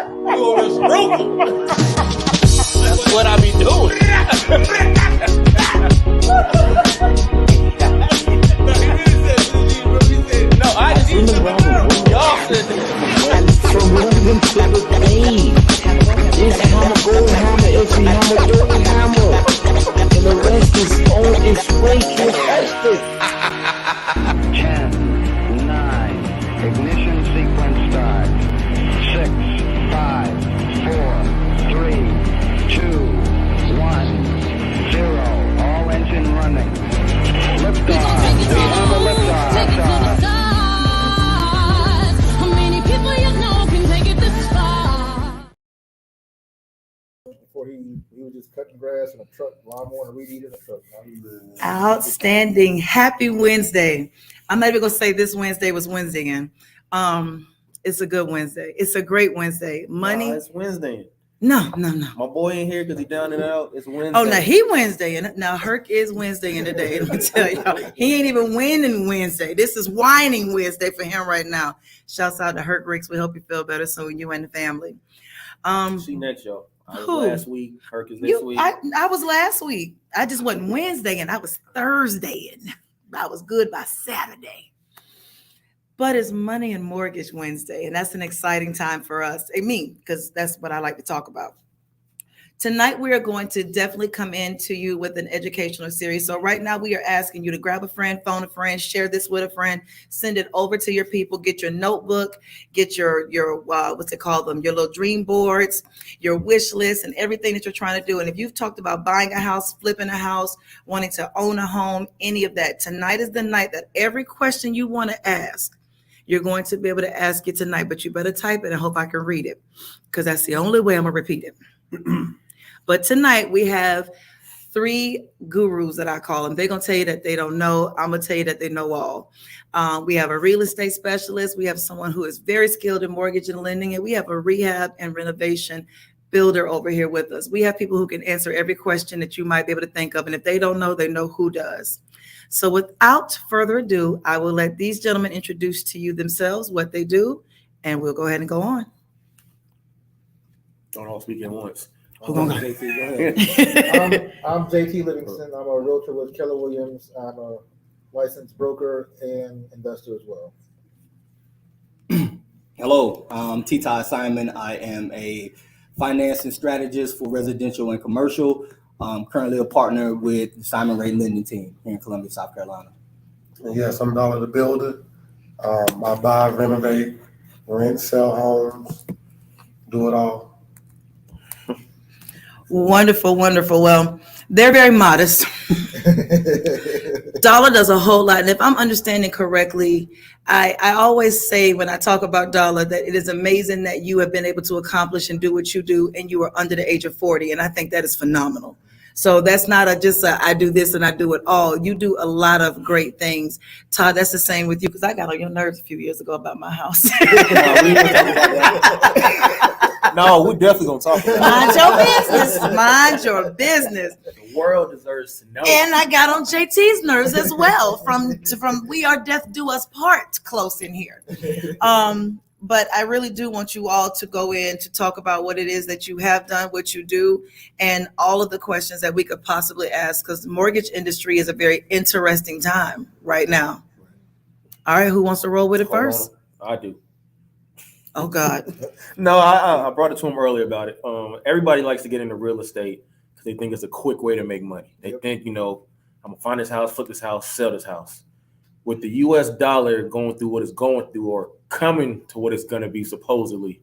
on this rope. That's what I be doing. No, I just used to y'all said From London to the Bay. It's hammer, go hammer, every hammer, dirty hammer. And the rest is on its way. Can't touch this. 10, 9, ignition sequence start. 6, 5, 4, 3, 2, 1, 0. All engine running. Liftoff. We have a liftoff. Take it to the stars. How many people you know can take it this far? Before he was just cutting grass in a truck, lawnmower, and weed eating a truck. Outstanding. Happy Wednesday. I'm not even going to say this Wednesday was Wednesday again. It's a good Wednesday. It's a great Wednesday. Money. it's Wednesday. No. My boy ain't here because he down and out. It's Wednesday. Oh, now he Wednesday. And now Herc is Wednesday in the day. Let me tell y'all. He ain't even winning Wednesday. This is whining Wednesday for him right now. Shouts out to Herc Ricks. We hope you feel better soon, you and the family. She next, y'all. I was Who? last week. Herc is this week. I was last week. I just wasn't Wednesday and I was Thursday. And I was good by Saturday. But it's Money and Mortgage Wednesday, and that's an exciting time for us. Because that's what I like to talk about. Tonight, we are going to definitely come into you with an educational series. So right now, we are asking you to grab a friend, phone a friend, share this with a friend, send it over to your people, get your notebook, get your what's it called them, your little dream boards, your wish list, and everything that you're trying to do. And if you've talked about buying a house, flipping a house, wanting to own a home, any of that, tonight is the night that every question you want to ask, you're going to be able to ask it tonight, but you better type it and hope I can read it because that's the only way I'm going to repeat it. But tonight we have 3 gurus that I call them. They're going to tell you that they don't know. I'm going to tell you that they know all. We have a real estate specialist. We have someone who is very skilled in mortgage and lending, and we have a rehab and renovation builder over here with us. We have people who can answer every question that you might be able to think of. And if they don't know, they know who does. So without further ado, I will let these gentlemen introduce to you themselves, what they do, and we'll go ahead and go on. Don't all speak at once. JT, go ahead. I'm JT Livingston. I'm a realtor with Keller Williams. I'm a licensed broker and investor as well. Hello, I'm T-Ty Simon. I am a financing strategist for residential and commercial. I'm currently a partner with the Simon Ray Lending Team here in Columbia, South Carolina. Yes, I'm Dollar the Builder. I buy, renovate, rent, sell homes, do it all. Wonderful, wonderful. Well, they're very modest. Dollar does a whole lot. And if I'm understanding correctly, I always say when I talk about Dollar that it is amazing that you have been able to accomplish and do what you do and you are under the age of 40. And I think that is phenomenal. So that's not I do this and I do it all. You do a lot of great things. Todd, that's the same with you because I got on your nerves a few years ago about my house. No, we're definitely going to talk about Mind your business. Mind your business. The world deserves to know. And I got on JT's nerves as well from We Are Death Do Us Part close in here. But I really do want you all to go in to talk about what it is that you have done, what you do, and all of the questions that we could possibly ask because the mortgage industry is a very interesting time right now. All right, who wants to roll with it first? I do. Oh, God. No, I brought it to him earlier about it. Everybody likes to get into real estate because they think it's a quick way to make money. They think, I'm going to find this house, flip this house, sell this house. With the U.S. dollar going through what it's going through or coming to what it's going to be supposedly,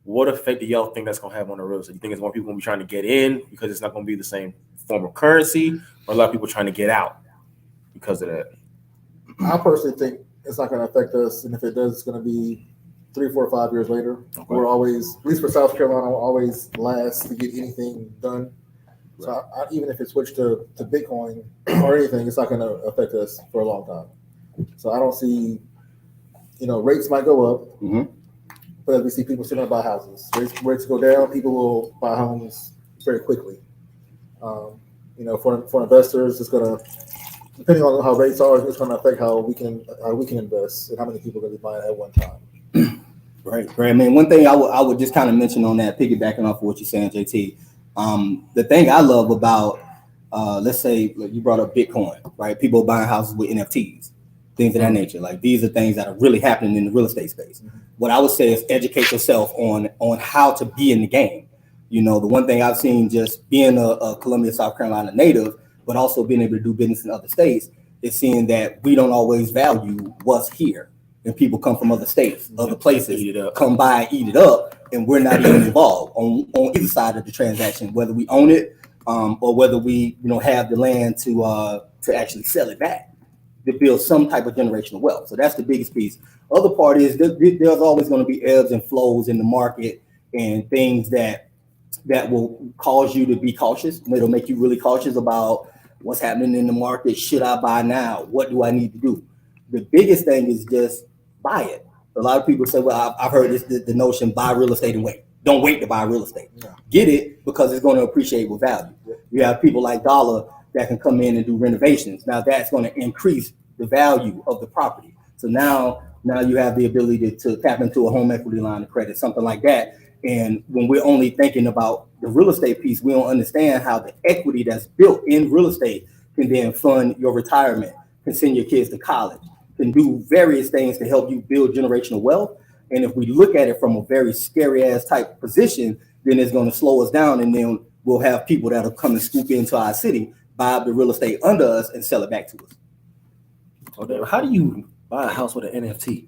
what effect do y'all think that's going to have on the real estate? You think it's more people going to be trying to get in because it's not going to be the same form of currency, or a lot of people trying to get out because of that? I personally think it's not going to affect us, and if it does, it's going to be 3, 4, 5 years later. Okay. We're always, at least for South Carolina, we're always last to get anything done. Right. So even if it switched to Bitcoin or anything, it's not going to affect us for a long time. So I don't see, rates might go up, but as we see people still buy houses. Rates go down, people will buy homes very quickly. For investors, it's going to, depending on how rates are, it's going to affect how we can invest and how many people are going to be buying at one time. Right. I mean, one thing I would just kind of mention on that, piggybacking off of what you're saying, JT. The thing I love about, let's say, like you brought up Bitcoin, right? People buying houses with NFTs, things of that nature. Like these are things that are really happening in the real estate space. What I would say is educate yourself on how to be in the game. You know, the one thing I've seen just being a Columbia, South Carolina native, but also being able to do business in other states, is seeing that we don't always value what's here. And people come from other states, other places, come by and eat it up, and we're not even involved on either side of the transaction, whether we own it or whether we have the land to actually sell it back to build some type of generational wealth. So that's the biggest piece. Other part is there's always going to be ebbs and flows in the market and things that will cause you to be cautious. It'll make you really cautious about what's happening in the market. Should I buy now? What do I need to do? The biggest thing is just buy it. A lot of people say, well, I've heard this, the notion, buy real estate and wait. Don't wait to buy real estate. Yeah. Get it because it's going to appreciate with value. Yeah. You have people like Dollar that can come in and do renovations. Now that's going to increase the value of the property. So now you have the ability to tap into a home equity line of credit, something like that. And when we're only thinking about the real estate piece, we don't understand how the equity that's built in real estate can then fund your retirement, can send your kids to college, can do various things to help you build generational wealth. And if we look at it from a very scary ass type position, then it's going to slow us down. And then we'll have people that'll come and scoop into our city, buy up the real estate under us and sell it back to us. Oh, how do you buy a house with an NFT?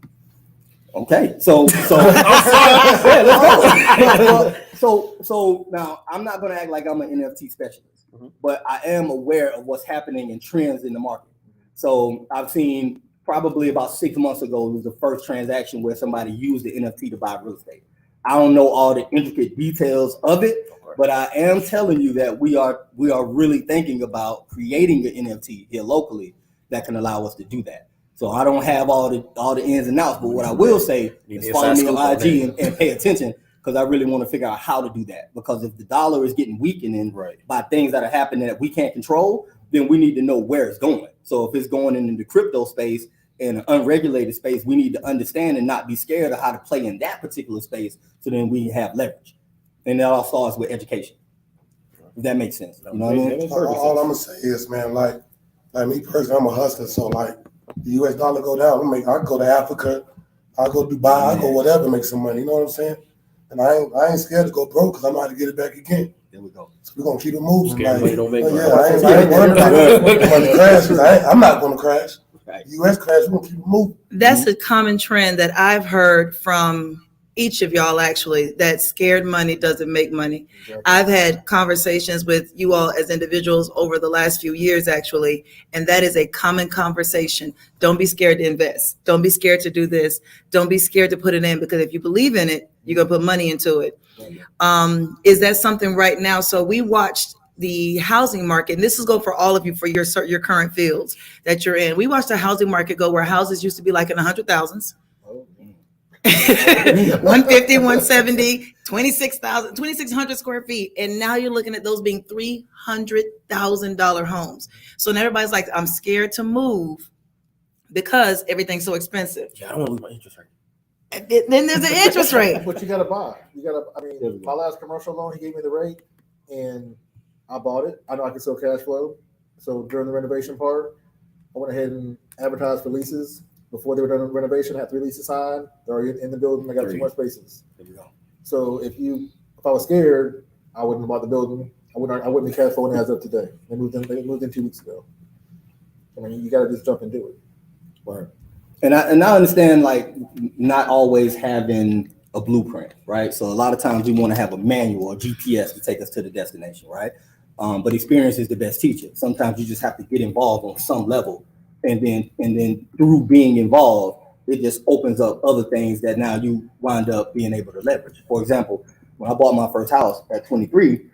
Okay, so yeah, let's go. So now I'm not going to act like I'm an NFT specialist, but I am aware of what's happening and trends in the market. So I've seen probably about 6 months ago was the first transaction where somebody used the NFT to buy real estate. I don't know all the intricate details of it, but I am telling you that we are really thinking about creating an NFT here locally that can allow us to do that. So I don't have all the ins and outs, but what I will say is follow me on IG and pay attention, because I really want to figure out how to do that. Because if the dollar is getting weakened by things that are happening that we can't control, then we need to know where it's going. So if it's going into the crypto space and an unregulated space, we need to understand and not be scared of how to play in that particular space, so then we have leverage. And that all starts with education. If that makes sense. You know what I mean? All I'm gonna say is, man, like me personally, I'm a hustler, so like the US dollar go down, I go to Africa, I go to Dubai, I go whatever, make some money. You know what I'm saying? And I ain't scared to go broke because I know how to get it back again. There we go. So we're gonna keep it moving. Scared money don't make money. I ain't worried about money crash. I'm not gonna crash. Right. US crash, we're gonna keep it moving. That's a common trend that I've heard from each of y'all, actually, that scared money doesn't make money. Exactly. I've had conversations with you all as individuals over the last few years, actually, and that is a common conversation. Don't be scared to invest. Don't be scared to do this. Don't be scared to put it in, because if you believe in it, you're going to put money into it. Is that something right now? So we watched the housing market, and this is go for all of you for your current fields that you're in. We watched the housing market go where houses used to be like in the 100,000s. 150, 170, 26,000, 2,600 square feet. And now you're looking at those being $300,000 homes. So now everybody's like, I'm scared to move because everything's so expensive. Yeah, I don't want to lose my interest rate. Then there's an interest rate. But you got to buy. My last commercial loan, he gave me the rate and I bought it. I know I can sell cash flow. So during the renovation part, I went ahead and advertised for leases. Before they were done with renovation, I had 3 leases signed. They're already in the building. I got 2 more spaces. There we go. So if I was scared, I wouldn't have bought the building. I wouldn't be cash flowing as of today. They moved in 2 weeks ago. I mean, you got to just jump and do it. Right. And I understand, like, not always having a blueprint, right? So a lot of times we want to have a manual or GPS to take us to the destination, right? But experience is the best teacher. Sometimes you just have to get involved on some level. And then through being involved, it just opens up other things that now you wind up being able to leverage. For example, when I bought my first house at 23,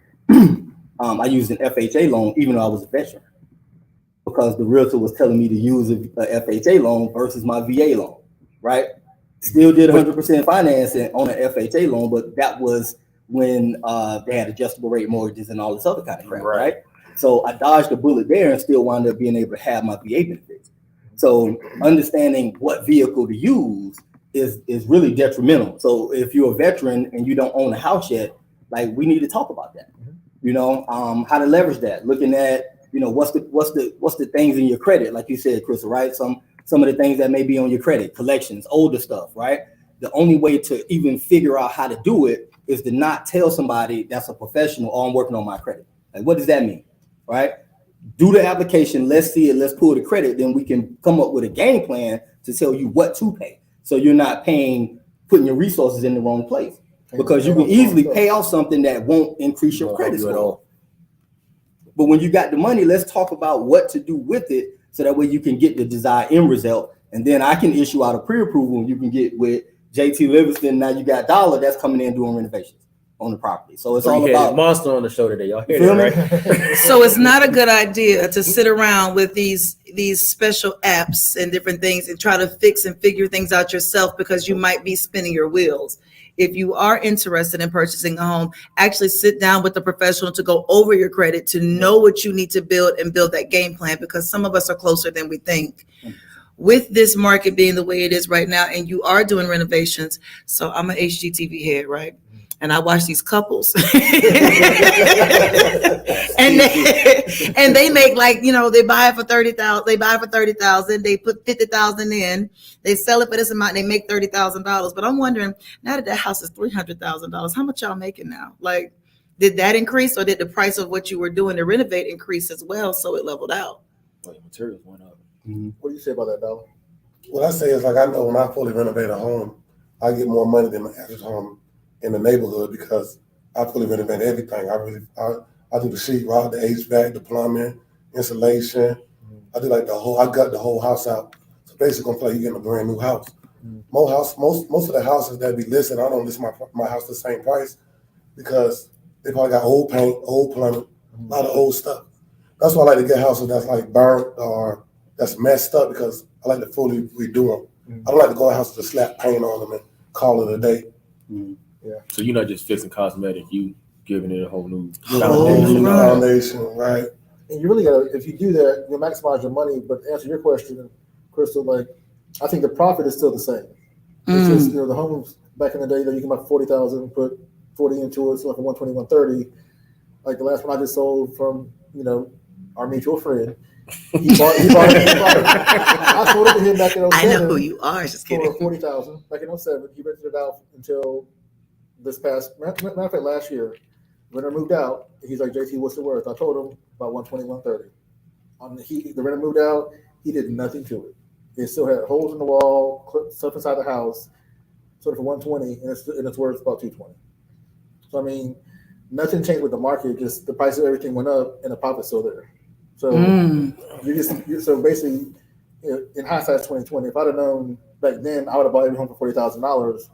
I used an FHA loan, even though I was a veteran, because the realtor was telling me to use a FHA loan versus my VA loan, right? Still did 100% financing on an FHA loan, but that was when they had adjustable rate mortgages and all this other kind of crap, right? So I dodged a bullet there and still wound up being able to have my VA benefits. So understanding what vehicle to use is really detrimental. So if you're a veteran and you don't own a house yet, like we need to talk about that. You know, how to leverage that. Looking at, you know, what's the things in your credit, like you said, Crystal, right? Some of the things that may be on your credit, collections, older stuff, right? The only way to even figure out how to do it is to not tell somebody that's a professional, oh, I'm working on my credit. Like, what does that mean, right? Do the application, let's see it, let's pull the credit, then we can come up with a game plan to tell you what to pay. So you're not putting your resources in the wrong place, because you can easily pay off something that won't increase your credit score. But when you got the money, let's talk about what to do with it, so that way you can get the desired end result. And then I can issue out a pre-approval, and you can get with JT Livingston. Now you got Dollar that's coming in doing renovations on the property. So it's all about Monster on the show today. Y'all hear that, right? So it's not a good idea to sit around with these special apps and different things and try to fix and figure things out yourself, because you might be spinning your wheels. If you are interested in purchasing a home, actually sit down with a professional to go over your credit, to know what you need to build and build that game plan, because some of us are closer than we think. With this market being the way it is right now, and you are doing renovations, so I'm an HGTV head, right? And I watch these couples, and they make, like, you know, they buy it for $30,000. They buy it for $30,000. They put $50,000 in. They sell it for this amount. They make $30,000. But I'm wondering, now that house is $300,000, how much y'all making now? Like, did that increase, or did the price of what you were doing to renovate increase as well, so it leveled out? Well, the materials went up. What do you say about that, Dollar? What I say is, like, I know when I fully renovate a home, I get more money than the average home in the neighborhood, because I fully renovate everything. I do the sheetrock, the HVAC, the plumbing, insulation. I do like I gut the whole house out. So basically, you getting a brand new house. Most of the houses that be listed, I don't list my house the same price, because they probably got old paint, old plumbing, a lot of old stuff. That's why I like to get houses that's like burnt or that's messed up, because I like to fully redo them. I don't like to go to houses to slap paint on them and call it a day. Yeah. So you're not just fixing cosmetic, you giving it a whole new foundation, right? And you really gotta, if you do that, you maximize your money. But to answer your question, Crystal, like, I think the profit is still the same. It's just, you know, the homes back in the day that you can buy 40,000, put 40 into it, so like a 120, 130. Like the last one I just sold from, you know, our mutual friend. He bought it. I sold it to him back in 07. I know who you are. Just kidding. For 40,000 back in 07. He rented it out until this past, matter of fact, last year. Renter moved out. He's like, JT, what's it worth? I told him about 120, 130. The renter moved out. He did nothing to it. It still had holes in the wall, stuff inside the house. Sold it for 120, and it's worth about 220. So I mean, nothing changed with the market. Just the price of everything went up, and the profit's still there. So so basically, you know, in hindsight, 2020. If I'd have known back then, I would have bought every home for $40,000.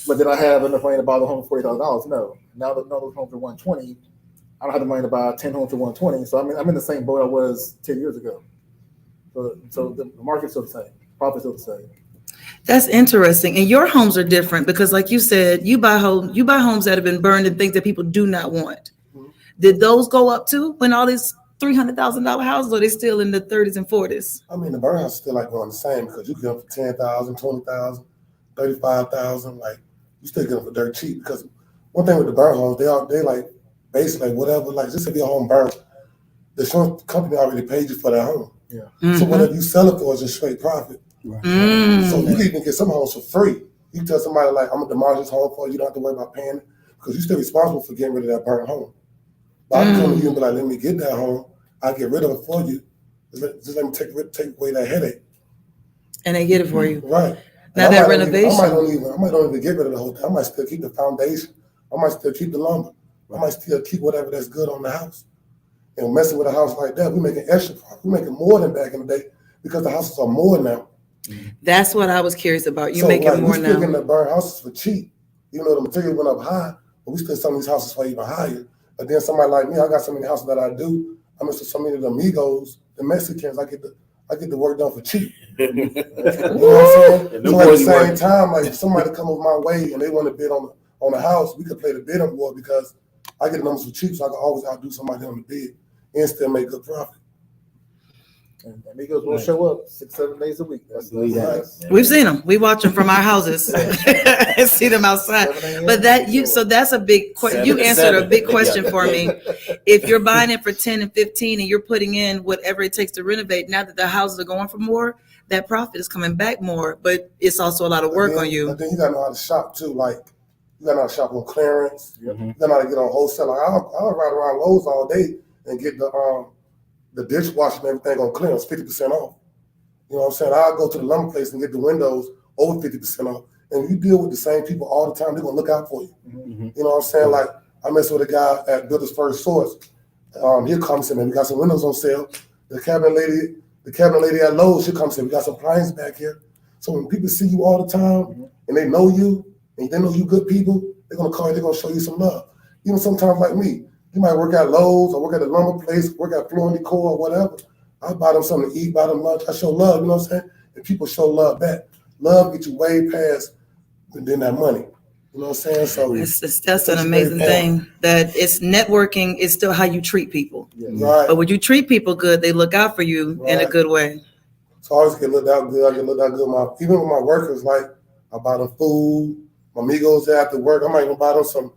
But did I have enough money to buy the home for $40,000? No. Now that those homes are 120, I don't have the money to buy 10 homes for 120. So I mean, I'm in the same boat I was 10 years ago. So the market's still the same. Profit's still the same. That's interesting. And your homes are different because, like you said, you buy homes that have been burned and things that people do not want. Did those go up too when all these $300,000 houses, or are they still in the 30s and 40s? I mean, the burn house is still like going the same, because you get them for 10,000, 20,000, 35,000. Like, you still get them for dirt cheap. Because one thing with the burn homes, they like basically whatever. Like, just if your home burnt, the insurance company already paid you for that home. Yeah. So whatever you sell it for is just straight profit. Right. So you can even get some homes for free. You tell somebody, like, I'm gonna demolish this home for you. You don't have to worry about paying it, because you're still responsible for getting rid of that burnt home. But I can come to you and be like, let me get that home. I'll get rid of it for you. Just let me take away that headache. And they get it for you. Right. Now that renovation. I might not even get rid of the whole thing. I might still keep the foundation. I might still keep the lumber. I might still keep whatever that's good on the house. And messing with a house like that, we're making extra profit. We're making more than back in the day, because the houses are more now. That's what I was curious about. You making more now. We're still getting the burn houses for cheap. You know, the material went up high, but we still selling these houses for even higher. But then somebody like me, I got so many houses that I do. I mean, so many of the amigos, the Mexicans, I get the work done for cheap. You know what I'm saying? So at the same time, like, if somebody come over my way and they want to bid on a house, we could play the bidding war, because I get the numbers for cheap, so I can always outdo somebody on the bid and still make good profit. And amigos will show up 6-7 days a week. That's We've seen them. We watch them from our houses and see them outside. 7 a.m. But so that's a big question. You 7 to answered a 7. big question for me. If you're buying it for 10 and 15 and you're putting in whatever it takes to renovate, now that the houses are going for more, that profit is coming back more, but it's also a lot of work on you. But then you gotta know how to shop too. Like you gotta know how to shop on clearance. Yep. You gotta know how to get on wholesale. Like I'll ride around Lowe's all day and get the dishwasher and everything on clearance 50% off. You know what I'm saying? I'll go to the lumber place and get the windows over 50% off. And if you deal with the same people all the time, they're gonna look out for you. Mm-hmm. You know what I'm saying? Like I messed with a guy at Builder's First Source. He'll come and say, man, we got some windows on sale. The cabinet lady at Lowe's, she'll come and say, we got some appliances back here. So when people see you all the time and they know you and they know you good people, they're gonna call you, they're gonna show you some love. Even sometimes like me, you might work at Lowe's or work at the lumber place, work at Floor and Decor or whatever. I buy them something to eat, buy them lunch. I show love, you know what I'm saying? And people show love back. Love gets you way past than that money. You know what I'm saying? So That's an amazing thing. That it's networking is still how you treat people. Right. But when you treat people good, they look out for you in a good way. So I always get looked out good. I get looked out good. Even with my workers, like I buy them food. My amigos there after work, I might even buy them some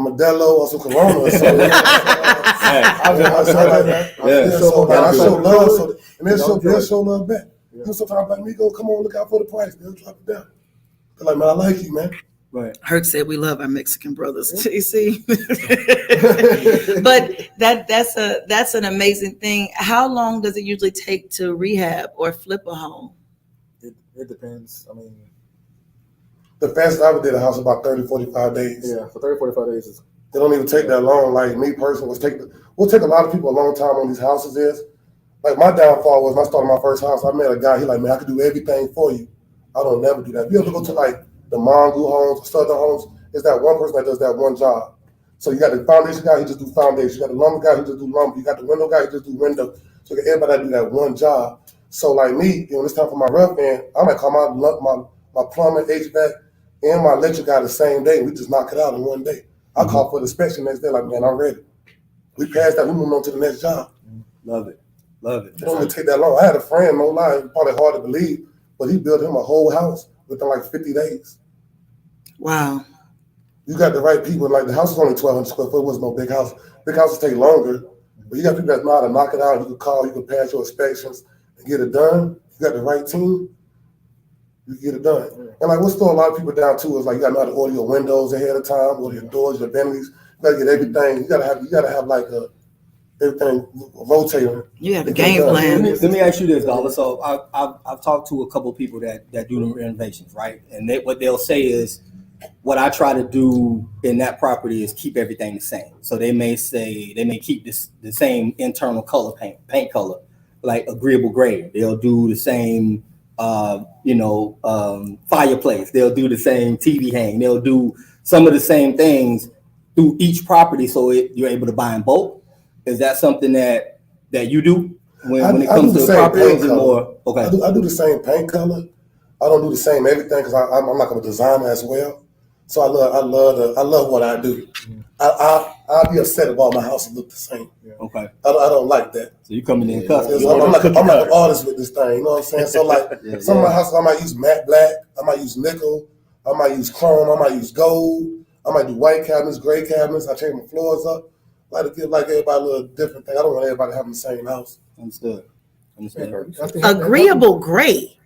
Modelo or some Corona or something. I show love, and they'll show love back. You know, sometimes like me, come on, look out for the price. They'll drop it down. They're like, man, I like you, man. Right. Herc said we love our Mexican brothers. You see, but that's an amazing thing. How long does it usually take to rehab or flip a home? It depends. I mean, the fastest I ever did a house about 30, 45 days. Yeah, for 30, 45 days is. They don't even take that long. Like me personally, will take a lot of people a long time on these houses. Like my downfall was when I started my first house. I met a guy. He like, man, I can do everything for you. I don't never do that. If you ever go to like the Mongo homes, Southern homes, it's that one person that does that one job. So you got the foundation guy, he just do foundation. You got the lumber guy, he just do lumber. You got the window guy, he just do window. So you got everybody that do that one job. So like me, you know, it's time for my rough end, I might call my plumber, HVAC, and my electric guy the same day. We just knock it out in one day. I call for the inspection next day, like, man, I'm ready. We passed that, we moving on to the next job. Love it. Love it. It don't even take that long. I had a friend, no lie, probably hard to believe, but he built him a whole house within like 50 days. Wow. You got the right people. Like the house was only 1,200 square foot. It wasn't no big house. Big houses take longer, but you got people that know how to knock it out. You can call, you can pass your inspections and get it done. You got the right team, you can get it done. And like what's throwing a lot of people down too is like you got to know how to order your windows ahead of time, order your doors, your ventilators. You got to get everything. You got to have like everything rotating. You have a game plan. Let me ask you this, Dollar. So I've talked to a couple of people that do the renovations, right? And what they'll say is, what I try to do in that property is keep everything the same. So they may keep the same internal color paint color, like agreeable gray. They'll do the same, fireplace. They'll do the same TV hang. They'll do some of the same things through each property, so you're able to buy in bulk. Is that something that you do when it comes to properties? More okay. I do the same paint color. I don't do the same everything because I'm like a designer as well. So I love what I do. I'll be upset if all my houses look the same. Okay. I don't like that. So you coming in custom. I'm like an artist with this thing. You know what I'm saying? So like some of my houses, I might use matte black. I might use nickel. I might use chrome. I might use gold. I might do white cabinets, gray cabinets. I change my floors up. I like to give like everybody a little different thing. I don't want everybody having the same house. Understood. Agreeable gray.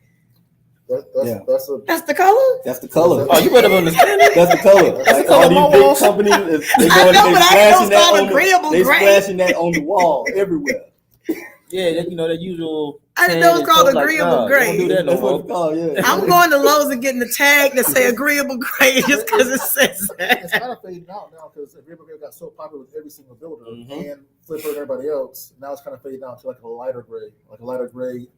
That's the color? That's the color. Oh, you better understand it. That's the color. That's like the color all these big companies, they splashing that on the wall everywhere. Yeah, that usual. I didn't know it's called agreeable gray. Don't do that no That's what more. it's called, yeah. I'm going to Lowe's and getting the tag that say agreeable gray just because it says that. It's kind of fading out now because agreeable gray got so popular with every single builder and Flipper and everybody else. Now it's kind of fading out to like a lighter gray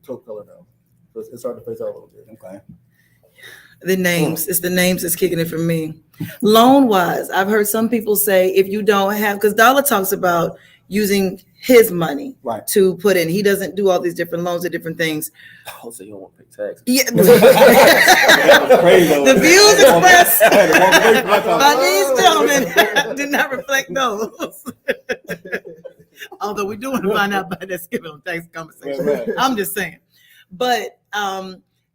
taupe color now. So it's starting to fade out a little bit. Okay. It's the names that's kicking it for me. Loan wise, I've heard some people say if you don't have, because Dollar talks about using his money to put in. He doesn't do all these different loans and different things. Oh, so you don't want to pay taxes. Yeah. The views expressed by these gentlemen did not reflect those. Although we do want to find out by Thanksgiving on tax conversation. Right. I'm just saying. But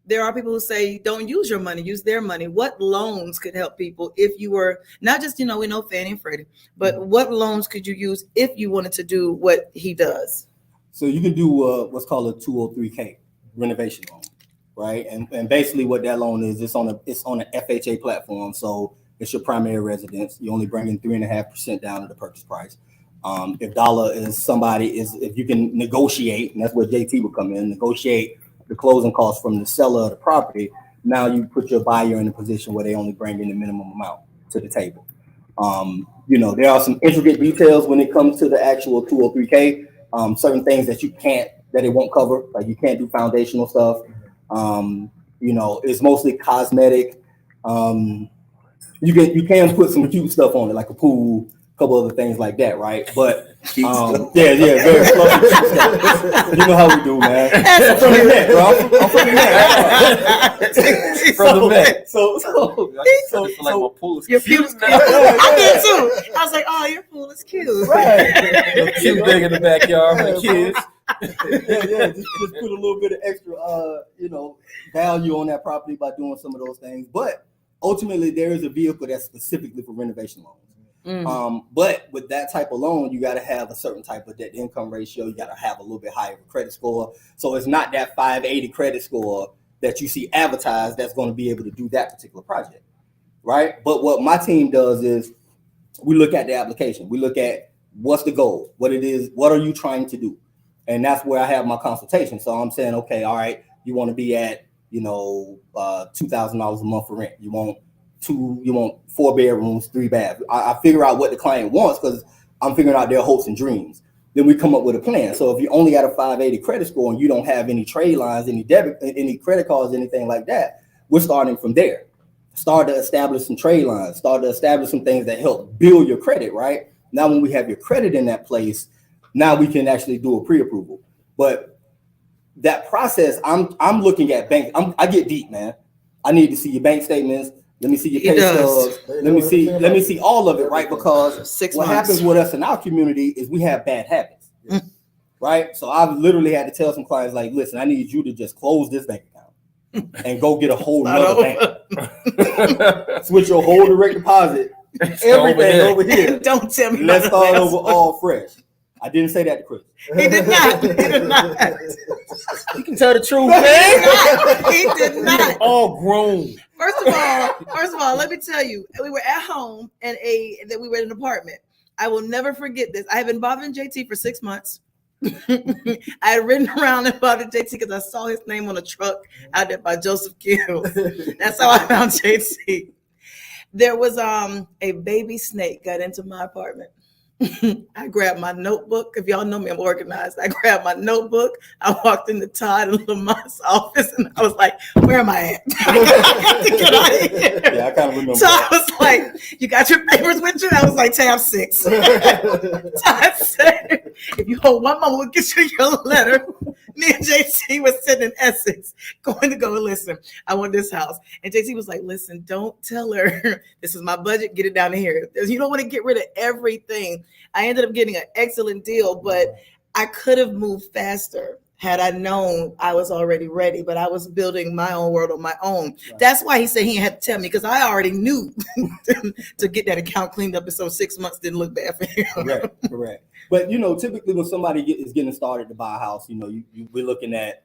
there are people who say don't use your money, use their money. What loans could help people if you were not just, we know Fannie and Freddie, but what loans could you use if you wanted to do what he does? So you can do what's called a 203K renovation loan, right? And basically what that loan is, it's on an FHA platform. So it's your primary residence. You only bring in 3.5% down to the purchase price. If dollar is if you can negotiate, and that's where JT would come in, negotiate the closing costs from the seller of the property. Now you put your buyer in a position where they only bring in the minimum amount to the table. There are some intricate details when it comes to the actual 203K. Certain things that it won't cover, like you can't do foundational stuff. It's mostly cosmetic. You can put some cute stuff on it, like a pool, a couple other things like that, right? But very fluffy cute stuff. You know how we do, man. I'm from the Met, bro. I'm from the Met. From the Met. So like my pool is your cute. pool is cute. I did too. I was like, oh, your pool is cute. Right. Cute big in the backyard for the kids. Just put a little bit of extra, value on that property by doing some of those things. But ultimately, there is a vehicle that's specifically for renovation loans. But with that type of loan, you got to have a certain type of debt to income ratio. You got to have a little bit higher credit score. So it's not that 580 credit score that you see advertised that's going to be able to do that particular project, right? But what my team does is we look at the application. We look at what's the goal, what it is, what are you trying to do? And that's where I have my consultation. So I'm saying, okay, all right, you want to be at, $2,000 a month for rent. You want 4 bedrooms, 3 baths. I figure out what the client wants because I'm figuring out their hopes and dreams. Then we come up with a plan. So if you only got a 580 credit score and you don't have any trade lines, any debit, any credit cards, anything like that, we're starting from there. Start to establish some trade lines, start to establish some things that help build your credit, right? Now, when we have your credit in that place, now we can actually do a pre-approval. But that process, I'm looking at bank. I get deep, man. I need to see your bank statements. Let me see your pay stubs. Let me see all of it, right? Because what happens with us in our community is we have bad habits, right? So I've literally had to tell some clients, like, listen, I need you to just close this bank account and go get a whole nother bank. Switch your whole direct deposit, everything over here. Don't tell me. Let's start over all fresh. I didn't say that to Chris. He did not. He did not. You can tell the truth, man. He did not. All grown. First of all, let me tell you, we were at home and then we were in an apartment. I will never forget this. I have been bothering JT for 6 months. I had ridden around and bothered JT because I saw his name on a truck out there by Joseph Kill. That's how I found JT. There was a baby snake got into my apartment. I grabbed my notebook. If y'all know me, I'm organized. I grabbed my notebook. I walked into Todd and Lamont's office, and I was like, "Where am I at? I got to get out of here." Yeah, I kind of remember. Todd was like, "You got your papers with you?" I was like, "tab 6." Todd said, "If you hold one moment, we'll get you your letter." Me and JT was sitting in Essex, going to go listen. I want this house, and JT was like, "Listen, don't tell her this is my budget. Get it down to here. You don't want to get rid of everything." I ended up getting an excellent deal, but I could have moved faster had I known I was already ready, but I was building my own world on my own. Right. That's why he said he had to tell me, because I already knew to get that account cleaned up, and so 6 months didn't look bad for him. Correct. But, typically when somebody is getting started to buy a house, we're looking at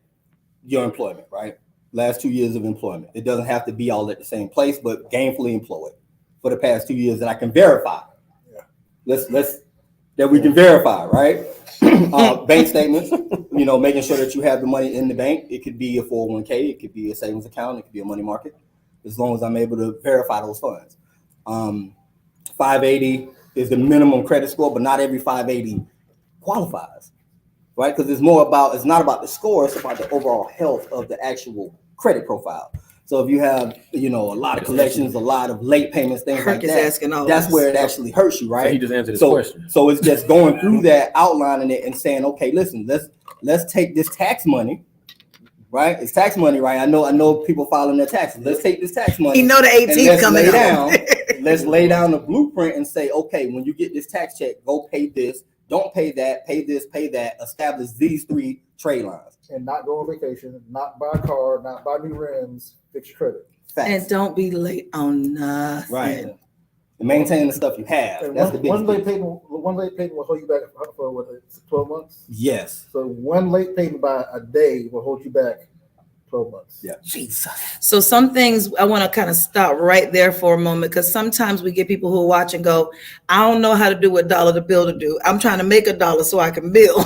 your employment, right? Last 2 years of employment. It doesn't have to be all at the same place, but gainfully employed for the past 2 years that I can verify. Yeah. That we can verify, right? Bank statements, making sure that you have the money in the bank. It could be a 401k, it could be a savings account, it could be a money market, as long as I'm able to verify those funds. 580 is the minimum credit score, but not every 580 qualifies, right? Because it's not about the score, it's about the overall health of the actual credit profile. So if you have, a lot of collections, a lot of late payments, things like that, that's where it actually hurts you, right? So he just answered his question. So it's just going through that, outlining it, and saying, okay, listen, let's take this tax money, right? It's tax money, right? I know people filing their taxes. Let's take this tax money. You know the 18th coming down. Let's lay down the blueprint and say, okay, when you get this tax check, go pay this, Don't pay that, pay this, pay that, establish these 3 trade lines. And not go on vacation, not buy a car, not buy new rims, fix your credit. Facts. And don't be late on nothing. Right. And maintain the stuff you have. And That's the biggest one late thing. payment will hold you back for what, 12 months? Yes. So one late payment by a day will hold you back 12 months. Yeah. Jesus. So some things I want to kind of stop right there for a moment, because sometimes we get people who watch and go, I don't know how to do what dollar to bill to do. I'm trying to make $1 so I can build.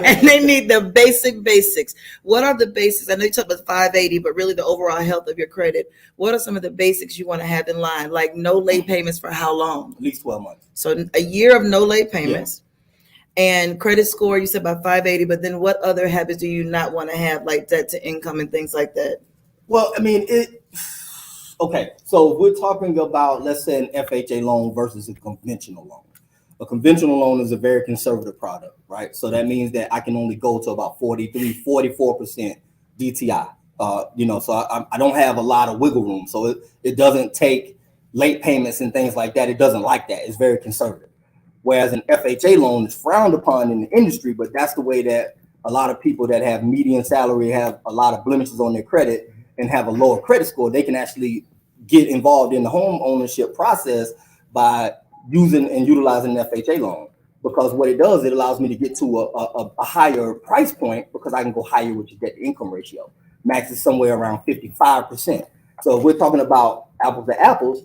And they need the basics. What are the basics? I know you talked about 580, but really the overall health of your credit. What are some of the basics you want to have in line? Like no late payments for how long? At least 12 months. So a year of no late payments. Yeah. And credit score, you said about 580, but then what other habits do you not want to have, like debt to income and things like that? Well, I mean, okay. So we're talking about, let's say, an FHA loan versus a conventional loan. A conventional loan is a very conservative product, right? So that means that I can only go to about 43, 44% DTI. So I don't have a lot of wiggle room. So it doesn't take late payments and things like that. It doesn't like that. It's very conservative. Whereas an FHA loan is frowned upon in the industry, but that's the way that a lot of people that have median salary, have a lot of blemishes on their credit, and have a lower credit score, they can actually get involved in the home ownership process by using and utilizing an FHA loan. Because what it does, it allows me to get to a higher price point, because I can go higher with your debt to income ratio. Max is somewhere around 55%. So if we're talking about apples to apples,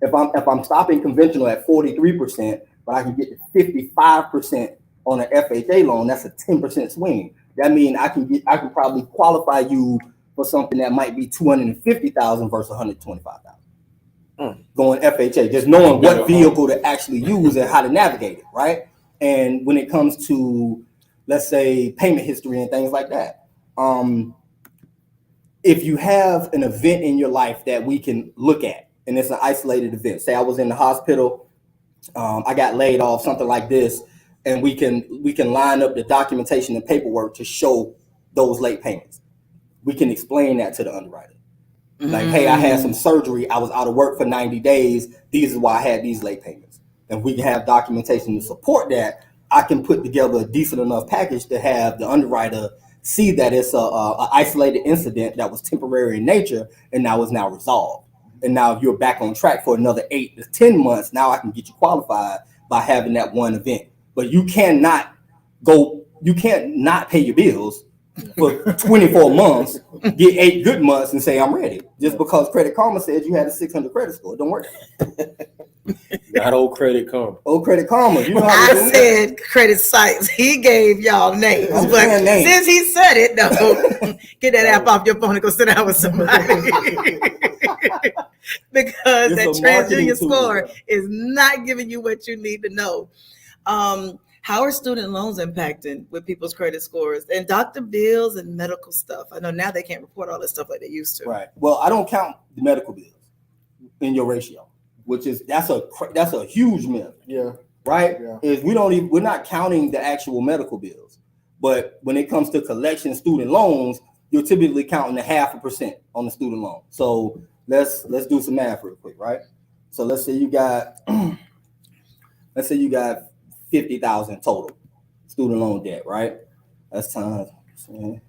if I'm stopping conventional at 43%, but I can get to 55% on an FHA loan, that's a 10% swing. That means I can probably qualify you for something that might be $250,000 versus $125,000. Going FHA, just knowing what vehicle to actually use and how to navigate it, right? And when it comes to, let's say, payment history and things like that, if you have an event in your life that we can look at, and it's an isolated event, say I was in the hospital, I got laid off, something like this, and we can line up the documentation and paperwork to show those late payments. We can explain that to the underwriter. Like, hey, I had some surgery, I was out of work for 90 days. This is why I had these late payments. And we can have documentation to support that. I can put together a decent enough package to have the underwriter see that it's a isolated incident that was temporary in nature, and now is now resolved. And now if you're back on track for another 8 to 10 months, now I can get you qualified by having that one event. But you can't not pay your bills for 24 months, get 8 good months and say I'm ready. Just because Credit Karma said you had a 600 credit score. Don't work. That old Credit Karma. Old Credit Karma. You know how I said credit sites. He gave y'all names. I'm But saying names. since he said it, though, get that app off your phone and go sit down with somebody. Because It's that a marketing TransUnion tool. score is not giving you what you need to know. How are student loans impacting with people's credit scores and doctor bills and medical stuff? I know now they can't report all this stuff like they used to. Right. Well, I don't count the medical bills in your ratio, which is that's a huge myth. Yeah. Right? Yeah. Is we're not counting the actual medical bills. But when it comes to collection student loans, you're typically counting 0.5% on the student loan. So let's do some math real quick, right? So let's say you got 50,000 total student loan debt, right? That's times. And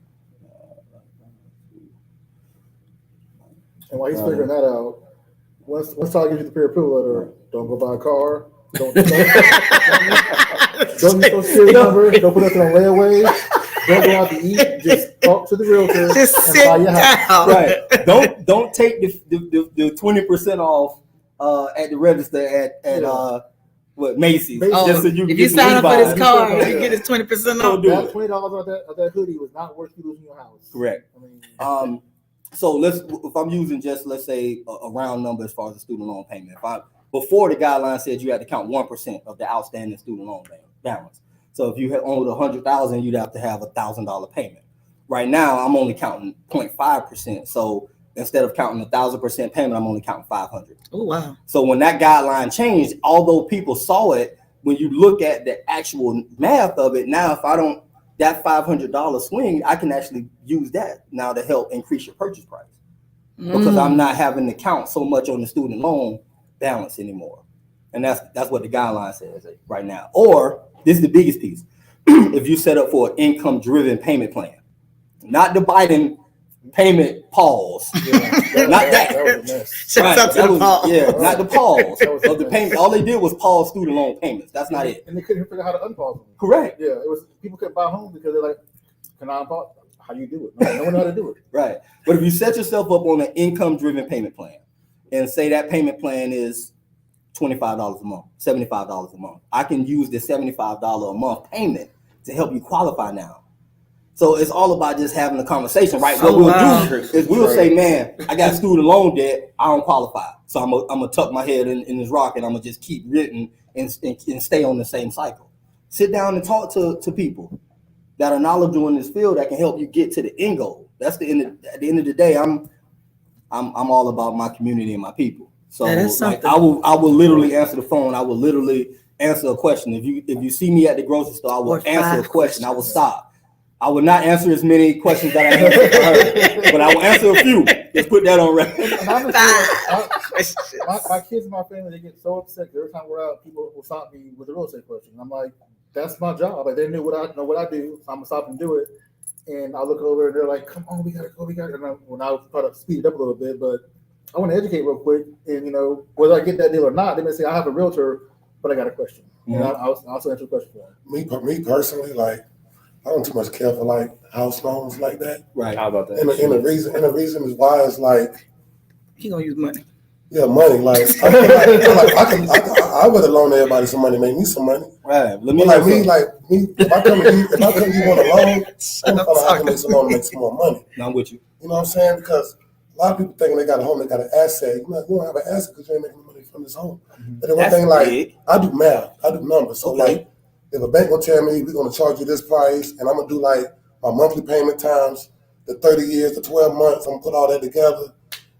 while he's figuring that out, once I give you the pre-approval letter, don't go buy a car. Don't use Social Security number. Don't put nothing on layaway. Don't go out to eat. Just talk to the realtor Just Oh, and sit buy your house. down. Right. Don't take the 20% off at the register at Macy's. Oh, Just so you can If you get some sign up for rebuy. this car, you get his 20% Don't off. do That it. $20 of that hoodie was not worth you losing your house. Correct. I mean, So if I'm using just, let's say, a round number as far as the student loan payment. Before the guideline said you had to count 1% of the outstanding student loan balance. So if you had owned $100,000, you'd have to have $1,000 payment. Right now, I'm only counting 0.5%. So instead of counting 1,000% payment, I'm only counting 500. Oh, wow. So when that guideline changed, although people saw it, when you look at the actual math of it, now if I don't, that $500 swing, I can actually use that now to help increase your purchase price because I'm not having to count so much on the student loan balance anymore. And that's what the guideline says right now. Or this is the biggest piece. If you set up for an income-driven payment plan, not the Biden payment pause, not that. That was a mess. Shout out to that the was, Paul. yeah, not the pause That was a of the mess. payment. All they did was pause student loan payments. That's not it. And they couldn't figure out how to unpause them. Correct. Yeah, it was people couldn't buy homes because they're like, can I unpause? How you do it? No one know how to do it. Right. But if you set yourself up on an income-driven payment plan and say that payment plan is $25 a month, $75 a month, I can use the $75 a month payment to help you qualify now. So it's all about just having a conversation, right? What we'll do is we'll say, man, I got student loan debt, I don't qualify. So I'm gonna tuck my head in this rock and I'm gonna just keep written and stay on the same cycle. Sit down and talk to people that are knowledgeable in this field that can help you get to the end goal. That's at the end of the day, I'm all about my community and my people. So That is like something. I will literally answer the phone. I will literally answer a question. If you see me at the grocery store, I will Or answer a 5 question. I will questions. stop. I will not answer as many questions that I answered for her, but I will answer a few. Let's put that on record. And honestly, my kids and my family, they get so upset every time we're out. People will stop me with a real estate question. I'm like, that's my job. Like they know what I do, so I'm gonna stop and do it. And I look over and they're like, "Come on, we gotta go, we gotta." And when I try to speed it up a little bit, but I want to educate real quick. And whether I get that deal or not, they may say I have a realtor, but I got a question. And I'll also answer the question for them. Me personally, like I don't too much care for like house loans like that. Right. How about that? And the reason is why is like He gonna use money. money. Like I would have loaned everybody some money, make me some money. Right. Let me But if I come to you want a loan, I'm gonna have to make some loan to make some more money. I'm with you. You know what I'm saying? Because a lot of people thinking they got a home, they got an asset. You don't have an asset because you ain't making money from this home. And then one That's thing, like big. I do math, I do numbers. So Okay. like, if a bank gonna tell me we're gonna charge you this price, and I'm gonna do like my monthly payment times the 30 years, the 12 months, I'm gonna put all that together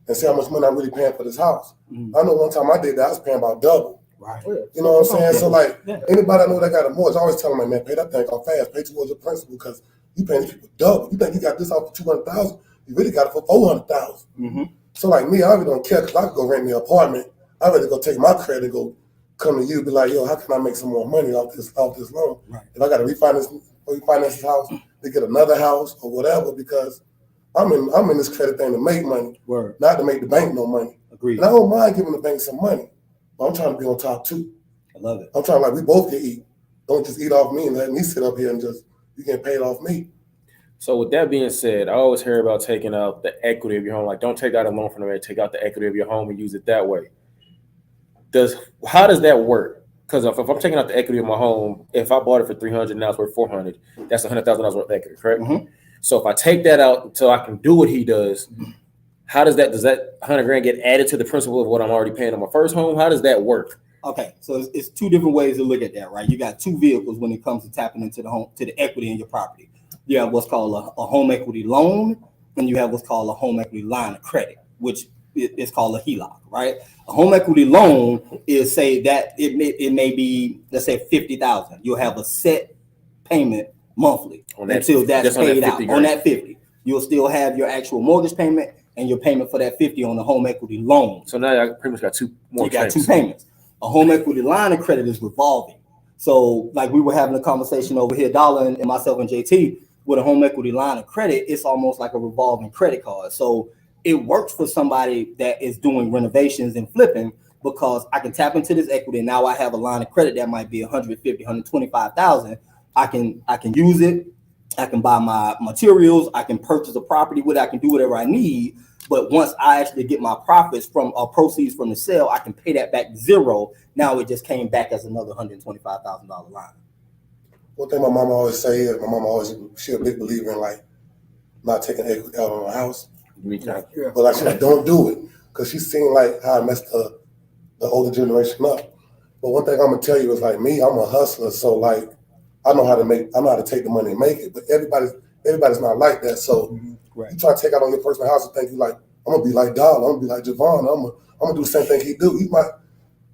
and see how much money I'm really paying for this house. I know one time I did that, I was paying about double. Right. You know what I'm saying? So like Yeah. anybody I know that got a mortgage, I always tell them, like, man, pay that thing off fast, pay towards your principal because you paying these people double. You think you got this off for 200,000, you really got it for 400,000. Mm-hmm. So like me, I really don't care because I could go rent me an apartment. I'd rather go take my credit and go come to you, be like, yo, how can I make some more money off this loan? Right. If I got to refinance this house to get another house or whatever, because I'm in this credit thing to make money, Word. not to make the bank no money. Agreed. And I don't mind giving the bank some money, but I'm trying to be on top too. I love it. I'm trying to, like, we both can eat. Don't just eat off me and let me sit up here and just, you get paid off me. So with that being said, I always hear about taking out the equity of your home. Like, don't take out a loan from the bank, take out the equity of your home and use it that way. How does that work? Because if I'm taking out the equity of my home, if I bought it for $300, now it's worth $400. That's $100,000 worth of equity, correct? Mm-hmm. So if I take that out so I can do what he does, how does that $100,000 get added to the principal of what I'm already paying on my first home? How does that work? Okay, so it's two different ways to look at that, right? You got two vehicles when it comes to tapping into the equity in your property. You have what's called a home equity loan, and you have what's called a home equity line of credit, which is called a HELOC, right? A home equity loan is, say that it may be, let's say, $50,000. You'll have a set payment monthly until that's paid out. On that 50, you'll still have your actual mortgage payment and your payment for that 50 on the home equity loan. So now I pretty much got two more. You got two payments. A home equity line of credit is revolving. So like we were having a conversation over here, Dollar and myself and JT, with a home equity line of credit, it's almost like a revolving credit card. So it works for somebody that is doing renovations and flipping because I can tap into this equity. Now I have a line of credit that might be $150,000, $125,000. I can use it. I can buy my materials. I can purchase a property with it. I can do whatever I need. But once I actually get my profits from proceeds from the sale, I can pay that back zero. Now it just came back as another $125,000 line. One thing my mama always say is, she a big believer in like not taking equity out on a house. Yeah. But like, she's like, don't do it, because she's seen like how I messed the older generation up. But one thing I'm gonna tell you is like me, I'm a hustler, so like I know how to take the money and make it. But everybody's not like that. So Right. you try to take out on your personal house and think you like, I'm gonna be like Dollar, I'm gonna be like Javon, I'm gonna do the same thing he do.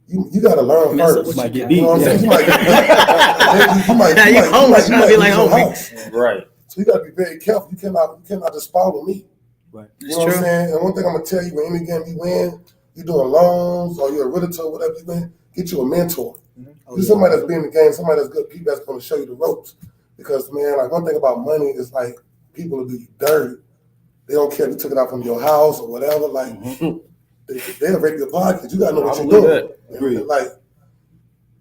You gotta learn first. Might get You beat. know what I'm saying? You might get beat. You might homeless. Right. So you gotta be very careful. You cannot just follow me. Right. You know what I'm saying? And one thing I'm gonna tell you, when any game you win, you're doing loans or you're a realtor, whatever you win, get you a mentor. Oh, Get somebody that's been in the game, somebody that's good people that's going to show you the ropes. Because man, like one thing about money is like people will do you dirty. They don't care if you took it out from your house or whatever. Like they'll rape your pocket. You gotta know what you're doing. And, like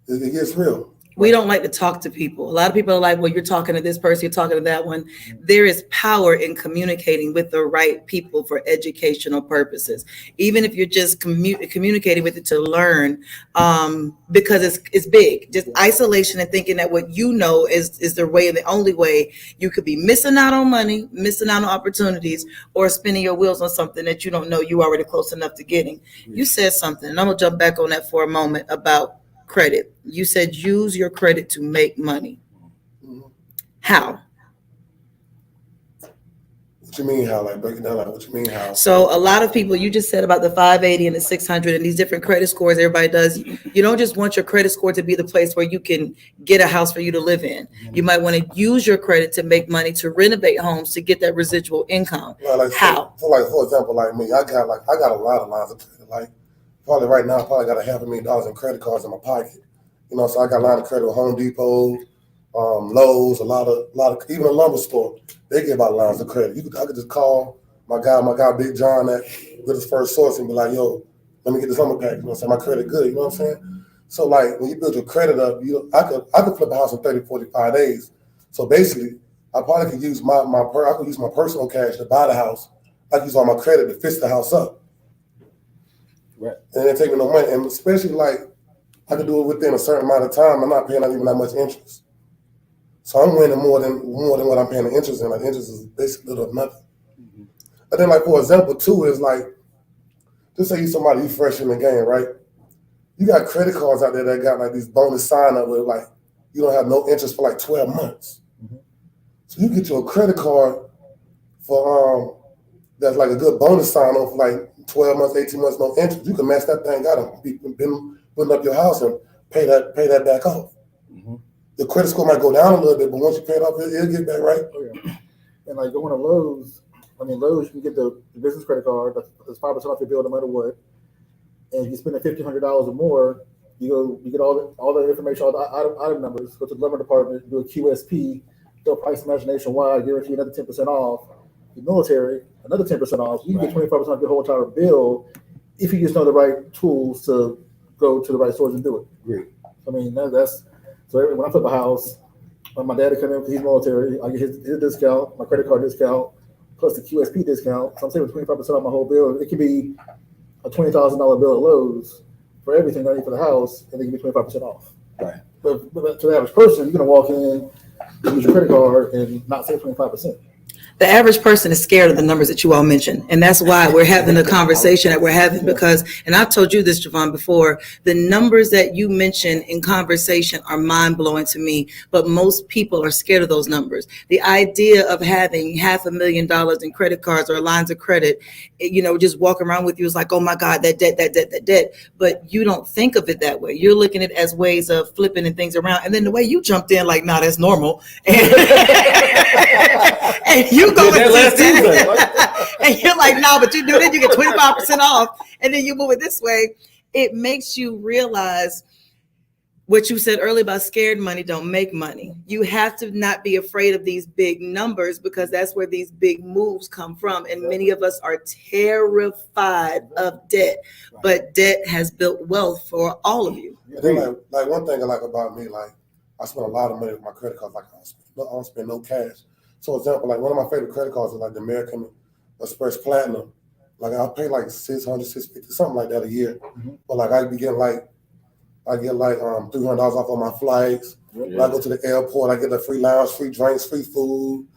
it gets real. We don't like to talk to people. A lot of people are like, well, you're talking to this person, you're talking to that one. There is power in communicating with the right people for educational purposes. Even if you're just communicating with it to learn, because it's big. Just isolation and thinking that what you know is the way, the only way you could be missing out on money, missing out on opportunities, or spinning your wheels on something that you don't know you already close enough to getting. You said something, and I'm gonna jump back on that for a moment about credit. You said use your credit to make money. How? What you mean how? Like break it down. Like what you mean how? So a lot of people, you just said about the 580 and the 600 and these different credit scores everybody does. You don't just want your credit score to be the place where you can get a house for you to live in. You might want to use your credit to make money, to renovate homes, to get that residual income. Like, how? For example, like me, I got a lot of lines of credit. Like probably right now, I probably got $500,000 in credit cards in my pocket. You know, so I got a line of credit with Home Depot, Lowe's, a lot of even a lumber store. They give out lines of credit. I could just call my guy Big John at with his first source and be like, yo, let me get this lumber pack. You know what I'm saying? My credit good. You know what I'm saying? So like when you build your credit up, I could flip a house in 30, 45 days. So basically, I probably could use my personal cash to buy the house. I could use all my credit to fix the house up. Right. And it take me no money. And especially like I could do it within a certain amount of time. I'm not paying out even that much interest. So I'm winning more than what I'm paying the interest in. Like interest is basically little of nothing. And then like for example too is like, just say you somebody you fresh in the game, right? You got credit cards out there that got like these bonus sign up with like you don't have no interest for like 12 months. So you get you a credit card for that's like a good bonus sign on for like 12 months, 18 months, no interest. You can match that thing out and be putting up your house and pay that back off. The credit score might go down a little bit, but once you pay it off, it'll get back right. Oh, yeah. And like going to Lowe's, Lowe's, you can get the business credit card that's 5% off your bill no matter what. And if you spend $1,500 or more, you get all the information, all the item numbers, go to the lumber department, do a QSP, do a price match nationwide, guarantee another 10% off. The military, another 10% off. You can get 25% off your whole entire bill if you just know the right tools to go to the right stores and do it. Great. That's so when I flip a house, my dad would come in because he's military. I get his discount, my credit card discount, plus the QSP discount. So I'm saving 25% off my whole bill. It could be a $20,000 bill at Lowe's for everything I need for the house, and they give me 25% off. Right. But to the average person, you're gonna walk in, use your credit card, and not save 25%. The average person is scared of the numbers that you all mentioned. And that's why we're having the conversation that we're having because, and I've told you this, Javon, before, the numbers that you mentioned in conversation are mind-blowing to me, but most people are scared of those numbers. The idea of having $500,000 in credit cards or lines of credit, just walking around with you is like, oh my God, that debt. But you don't think of it that way. You're looking at it as ways of flipping and things around. And then the way you jumped in, like, nah, that's normal. And you go and you're like, no, but you do that, you get 25% off, and then you move it this way. It makes you realize what you said earlier about scared money don't make money. You have to not be afraid of these big numbers because that's where these big moves come from. And many of us are terrified of debt, but debt has built wealth for all of you. Then, like one thing I like about me, like I spend a lot of money with my credit cards. Like I don't spend no cash. So, for example, like one of my favorite credit cards is like the American Express Platinum. Like I pay like $600, $650, something like that a year. But like I get like $300 off on my flights. When I go to the airport, I get the free lounge, free drinks, free food. You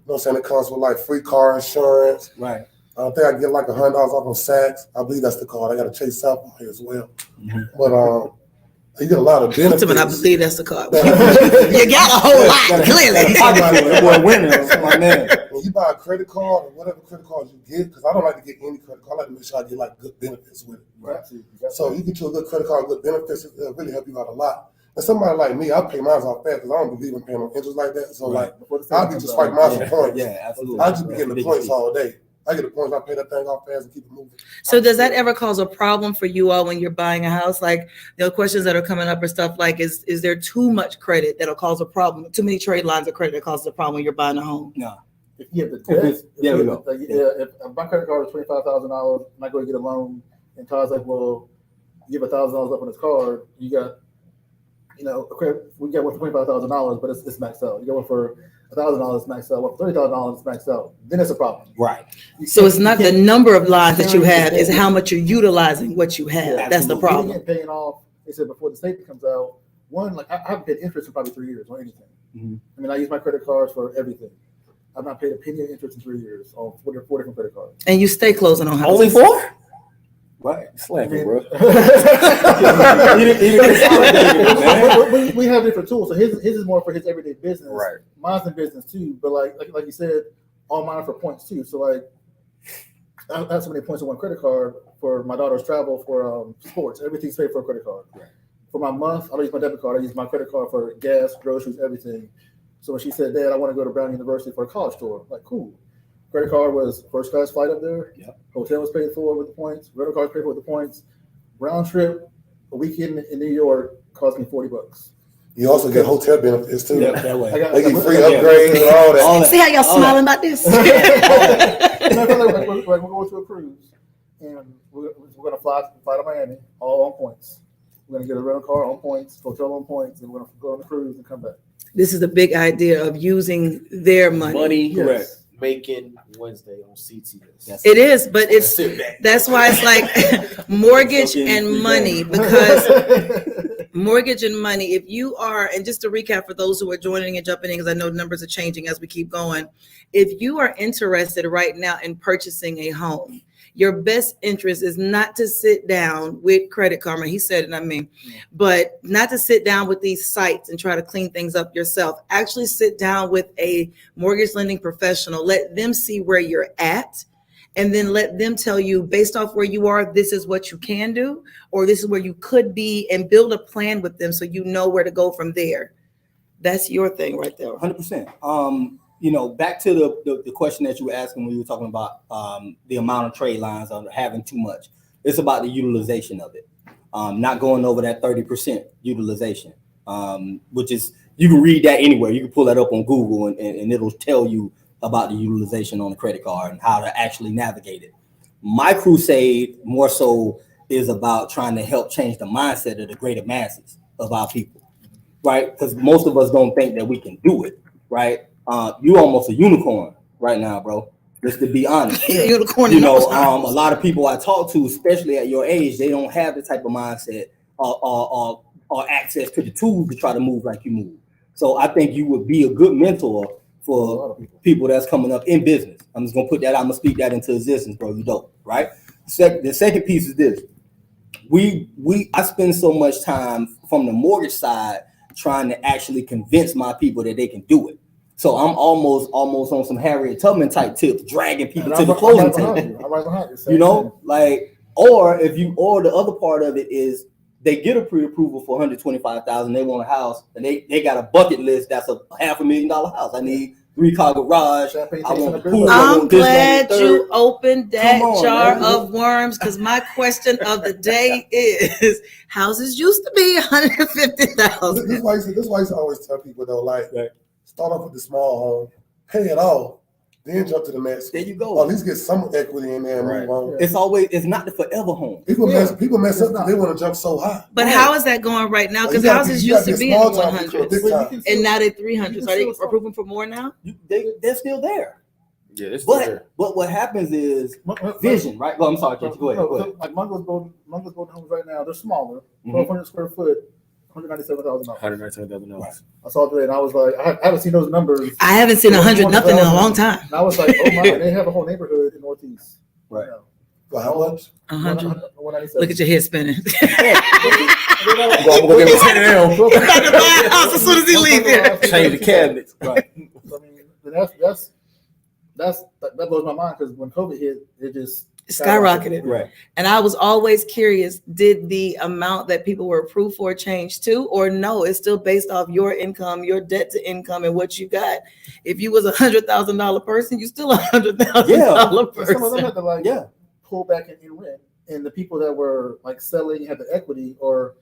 know what I'm saying? It comes with like free car insurance. Right. I think I get like $100 off on Saks. I believe that's the card. I got to chase South here as well. But you get a lot of benefits. I believe that's the card. You got a whole lot, clearly. When you buy a credit card or whatever credit card you get, because I don't like to get any credit card. I like to make sure I get like good benefits with it. Right. So you get you a good credit card, good benefits, it'll really help you out a lot. And somebody like me, I pay mine off fast because I don't believe in paying on interest like that. So like I'll be just swiping mine for points. Yeah, absolutely. I'll just be getting the points all day. I get the points. I pay that thing off fast and keep it moving. So does that ever cause a problem for you all when you're buying a house? Like the questions that are coming up or stuff like, is there too much credit that'll cause a problem? Too many trade lines of credit that causes a problem when you're buying a home? No. If you have the debt, There we go. if my credit card is $25,000 and I go to get a loan, and Todd's like, well, you have $1,000 up on this card, you got, we got one for $25,000, but it's maxed out. You got one for $1,000 maxed out, one for $30,000 maxed out. Then it's a problem. Right. So it's not the number of lines that you have, it's how much you're utilizing what you have. That's the problem. Getting paying off, they said before the statement comes out, one, like I haven't paid interest in probably 3 years on anything. Mm-hmm. I mean, I use my credit cards for everything. I've not paid a penny of interest in 3 years on four different credit cards. And you stay closing on houses. Only 4? Right. Slacking, bro. we have different tools. So his is more for his everyday business. Right. Mine's in business too. But like you said, all mine are for points too. So like I have so many points on one credit card for my daughter's travel, for sports. Everything's paid for a credit card. Right. For my month, I don't use my debit card. I use my credit card for gas, groceries, everything. So when she said, Dad, I want to go to Brown University for a college tour, I'm like, cool. Credit card was first class flight up there. Yep. Hotel was paid for with the points. Rental car was paid for with the points. Round trip, a weekend in New York cost me $40. You also get hotel benefits too. Yeah, that way. They get free upgrades and all that. See how y'all smiling about this? We're going to a cruise, and we're going to fly to Miami, all on points. We're going to get a rental car on points, hotel on points, and we're going to go on the cruise and come back. This is the big idea of using their money. Yes. Correct. Making Wednesday on CTS. It is, but it's Sit back. that's why it's like mortgage and money, because mortgage and money, if you are, and just to recap for those who are joining and jumping in, because I know numbers are changing as we keep going. If you are interested right now in purchasing a home, your best interest is not to sit down with Credit Karma. He said it, I mean, but not to sit down with these sites and try to clean things up yourself. Actually sit down with a mortgage lending professional. Let them see where you're at, and then let them tell you, based off where you are, this is what you can do, or this is where you could be, and build a plan with them so you know where to go from there. That's your thing right there. 100%. Back to the question that you were asking when you were talking about the amount of trade lines on having too much. It's about the utilization of it. Not going over that 30% utilization, which is, you can read that anywhere. You can pull that up on Google and it'll tell you about the utilization on the credit card and how to actually navigate it. My crusade more so is about trying to help change the mindset of the greater masses of our people, right? Because most of us don't think that we can do it, right? You almost a unicorn right now, bro. Just to be honest. Unicorn. A lot of people I talk to, especially at your age, they don't have the type of mindset or access to the tools to try to move like you move. So I think you would be a good mentor for people that's coming up in business. I'm just gonna put that. I'm gonna speak that into existence, bro. You don't, right? The second piece is this. I spend so much time from the mortgage side trying to actually convince my people that they can do it. So I'm almost on some Harriet Tubman type tips, dragging people to the closing table. I'm right behind you. Or the other part of it is they get a pre-approval for $125,000. They want a house, and they got a bucket list that's a $500,000 house. I need 3-car garage. I want a pool. I'm glad you opened that jar of worms, because my question of the day is, houses used to be $150,000. This is why I always tell people though, like, start off with the small home, pay it off, then jump to the next. There you go. Or at least get some equity in there and move on. It's not the forever home. People mess up. They want to jump so high. But how is that going right now? Because houses used to be in the 100s, and now they're 300s. Are they approving for more now? They're still there. Yeah, it's still there. But what happens is vision, right? Well, I'm sorry, Jesse, go ahead. Like Mungo's Golden homes right now, they're smaller, 1,200 square foot, $197,000. $197,000. I saw it today, and I was like, I haven't seen those numbers. I haven't seen 100 nothing in a long time. And I was like, oh my, they have a whole neighborhood in Northeast. Right. For how much? 100. 197. Look at your head spinning. I'm gonna go get buy a house as soon as he leaves here. change the cabinets. Right. I mean, that blows my mind, because when COVID hit, it just skyrocketed. Right. And I was always curious, did the amount that people were approved for change too? Or no, it's still based off your income, your debt to income, and what you got. If you was $100,000 person, you still $100,000 Some of them person. had to like pull back in rent, and the people that were like selling had the equity, or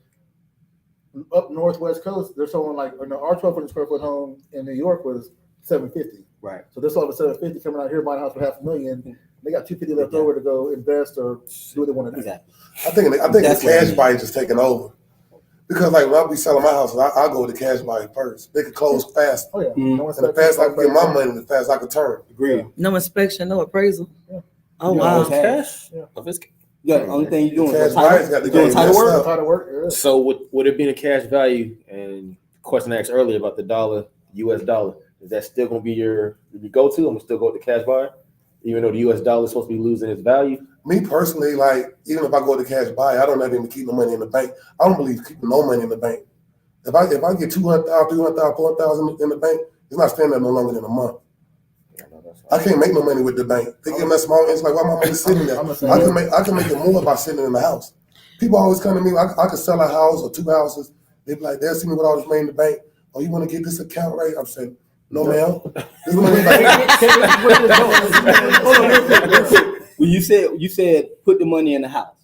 up northwest coast, they're selling like our 1,200 square foot home in New York was $750. Right. So they're selling for $750, coming out here buying a house for $500,000. They got $250 left over to go invest or do what they want to do. Exactly. I think the cash buy is just taking over. Because like when I be selling my house, I go with the cash buy first. They could close fast. Oh yeah. Mhm. No And the fast I can get my money, the fast I can turn. Agreed. No inspection, no appraisal. Yeah. Oh, You wow. know, cash. Yeah. Of his- Yeah, the only thing you're doing Cash is buyers got to doing go title messed work. up. How to work? Yeah. So would it be in a cash value? And the question I asked earlier about the dollar, US dollar, is that still going to be your go-to? I'm going to still go with the cash buy, even though the US dollar is supposed to be losing its value. Me personally, like even if I go to cash buy, I don't ever even keep the money in the bank. I don't believe keeping no money in the bank. If I get 200,000, 300,000, 4,000 in the bank, it's not staying there no longer than a month. I can't make no money with the bank. They give me that small. It's like why my money sitting there? I can make it more by sitting in the house. People always come to me. I could sell a house or 2 houses. They be like, they'll see me with all this money in the bank. Oh, you want to get this account right? I'm saying, no, ma'am. This money When you said put the money in the house,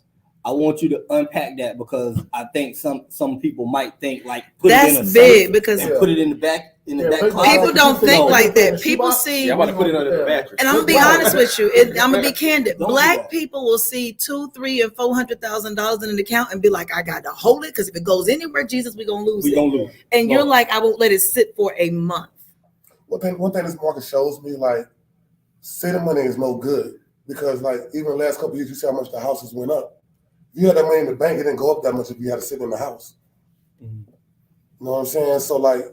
I want you to unpack that because I think some people might think like put it in a That's big safe because and put it in the back closet. people don't think No. like that. People see, Yeah, I'm about to put it under the mattress. and I'm gonna be honest with you, I'm gonna be candid. Don't do Black that. people will see $200,000, $300,000, and $400,000 in an account and be like, I got to hold it because if it goes anywhere, Jesus, we gonna lose We it. gonna lose. And you're like, I won't let it sit for a month. One thing this market shows me, like, sitting money is no good because, like, even the last couple of years, you see how much the houses went up. If you had that money in the bank, it didn't go up that much if you had to sit in the house. Mhm. You know what I'm saying? So, like,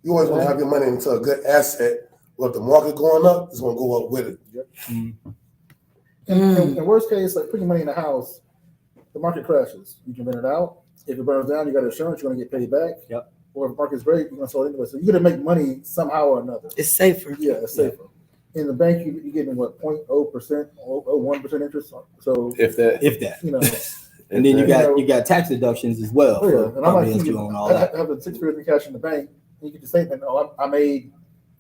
you always want to have your money into a good asset. Well, if the market going up, it's going to go up with it. In worst case, like putting money in the house, the market crashes. You can rent it out. If it burns down, you got insurance, you're going to get paid back. Yep. Or if the market's great, you're going to sell it anyway. So you're going to make money somehow or another. It's safer. Yeah, it's safer. In the bank, you're getting what, 0.0%, 0.01% interest. So, If that, you know, And then you got tax deductions as well. oh yeah. And I'm like, you and all I that. have the 6 figures in cash in the bank. And you get the statement, oh, I made,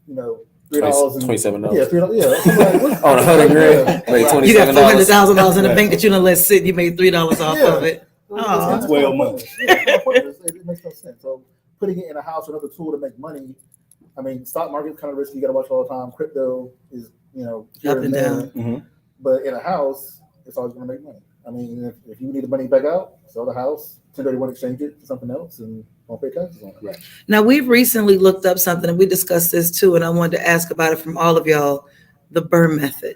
$3 and $27. yeah, $3. Yeah. I'm like, what- On 100 grand, Yeah. made Right. You got $27. $400,000 in the bank that you done let sit. You made $3 off Yeah. of it. Oh. It's 12 months. Yeah, it's pointless. It makes no sense. So putting it in a house, another tool to make money. I mean, stock market's kind of risky. You got to watch all the time. Crypto is, here Up and there. down. Mhm. But in a house, it's always going to make money. I mean, if you need the money back out, sell the house, 1031 exchange it to something else, and don't pay taxes on it. Right. Now, we've recently looked up something, and we discussed this too, and I wanted to ask about it from all of y'all, the Burr method.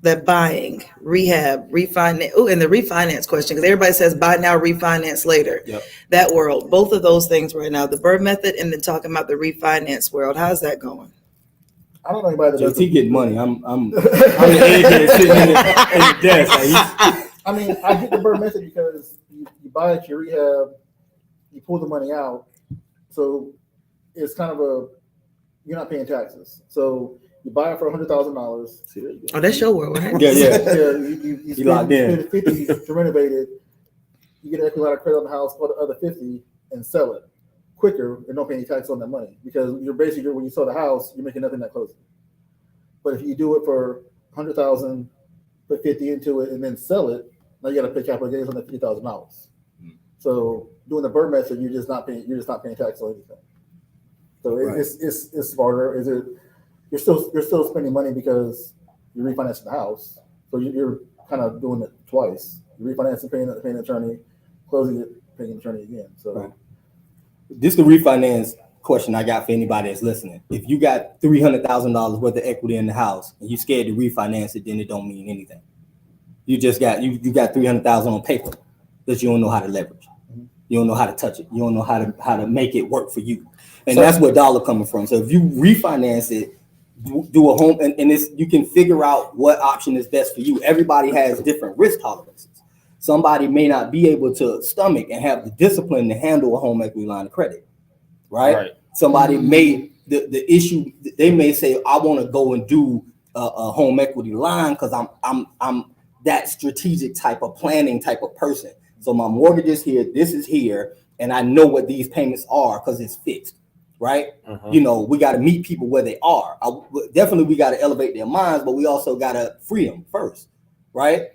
That buying, rehab, refinance, and the refinance question, because everybody says buy now, refinance later. Yep. That world, both of those things right now, the Burr method and then talking about the refinance world. How's that going? I don't know anybody that does JT getting money. I'm the agent sitting in the desk. Like, I mean, I get the Burr method because you buy it, you rehab, you pull the money out. So it's kind of you're not paying taxes. So you buy it for $100,000. Oh, that's your world, right? yeah. You locked in. spend 50 to renovate it. You get an equity line of credit on the house for the other 50 and sell it quicker and don't pay any tax on that money because you're basically, when you sell the house, you're making nothing at closing. But if you do it for $100,000, put 50 into it and then sell it, now you got to pay capital gains on that $50,000. So doing the Burr method, you're just not paying tax on anything. So it's smarter. You're still spending money because you're refinancing the house. So you're kind of doing it twice. You're refinancing, paying an attorney, closing it, paying an attorney again. So Right. This is the refinance question I got for anybody that's listening. If you got $300,000 worth of equity in the house and you're scared to refinance it, then it don't mean anything. You just got you got $300,000 on paper that you don't know how to leverage. You don't know how to touch it. You don't know how to make it work for you. And that's where dollar coming from. So if you refinance it, do a home and it's, you can figure out what option is best for you. Everybody has different risk tolerances. Somebody may not be able to stomach and have the discipline to handle a home equity line of credit, right? Somebody may, the issue, they may say, I want to go and do a home equity line because I'm that strategic type of planning type of person. So my mortgage is here, this is here, and I know what these payments are because it's fixed, right? You know, we got to meet people where they are. Definitely, we got to elevate their minds, but we also got to free them first, right?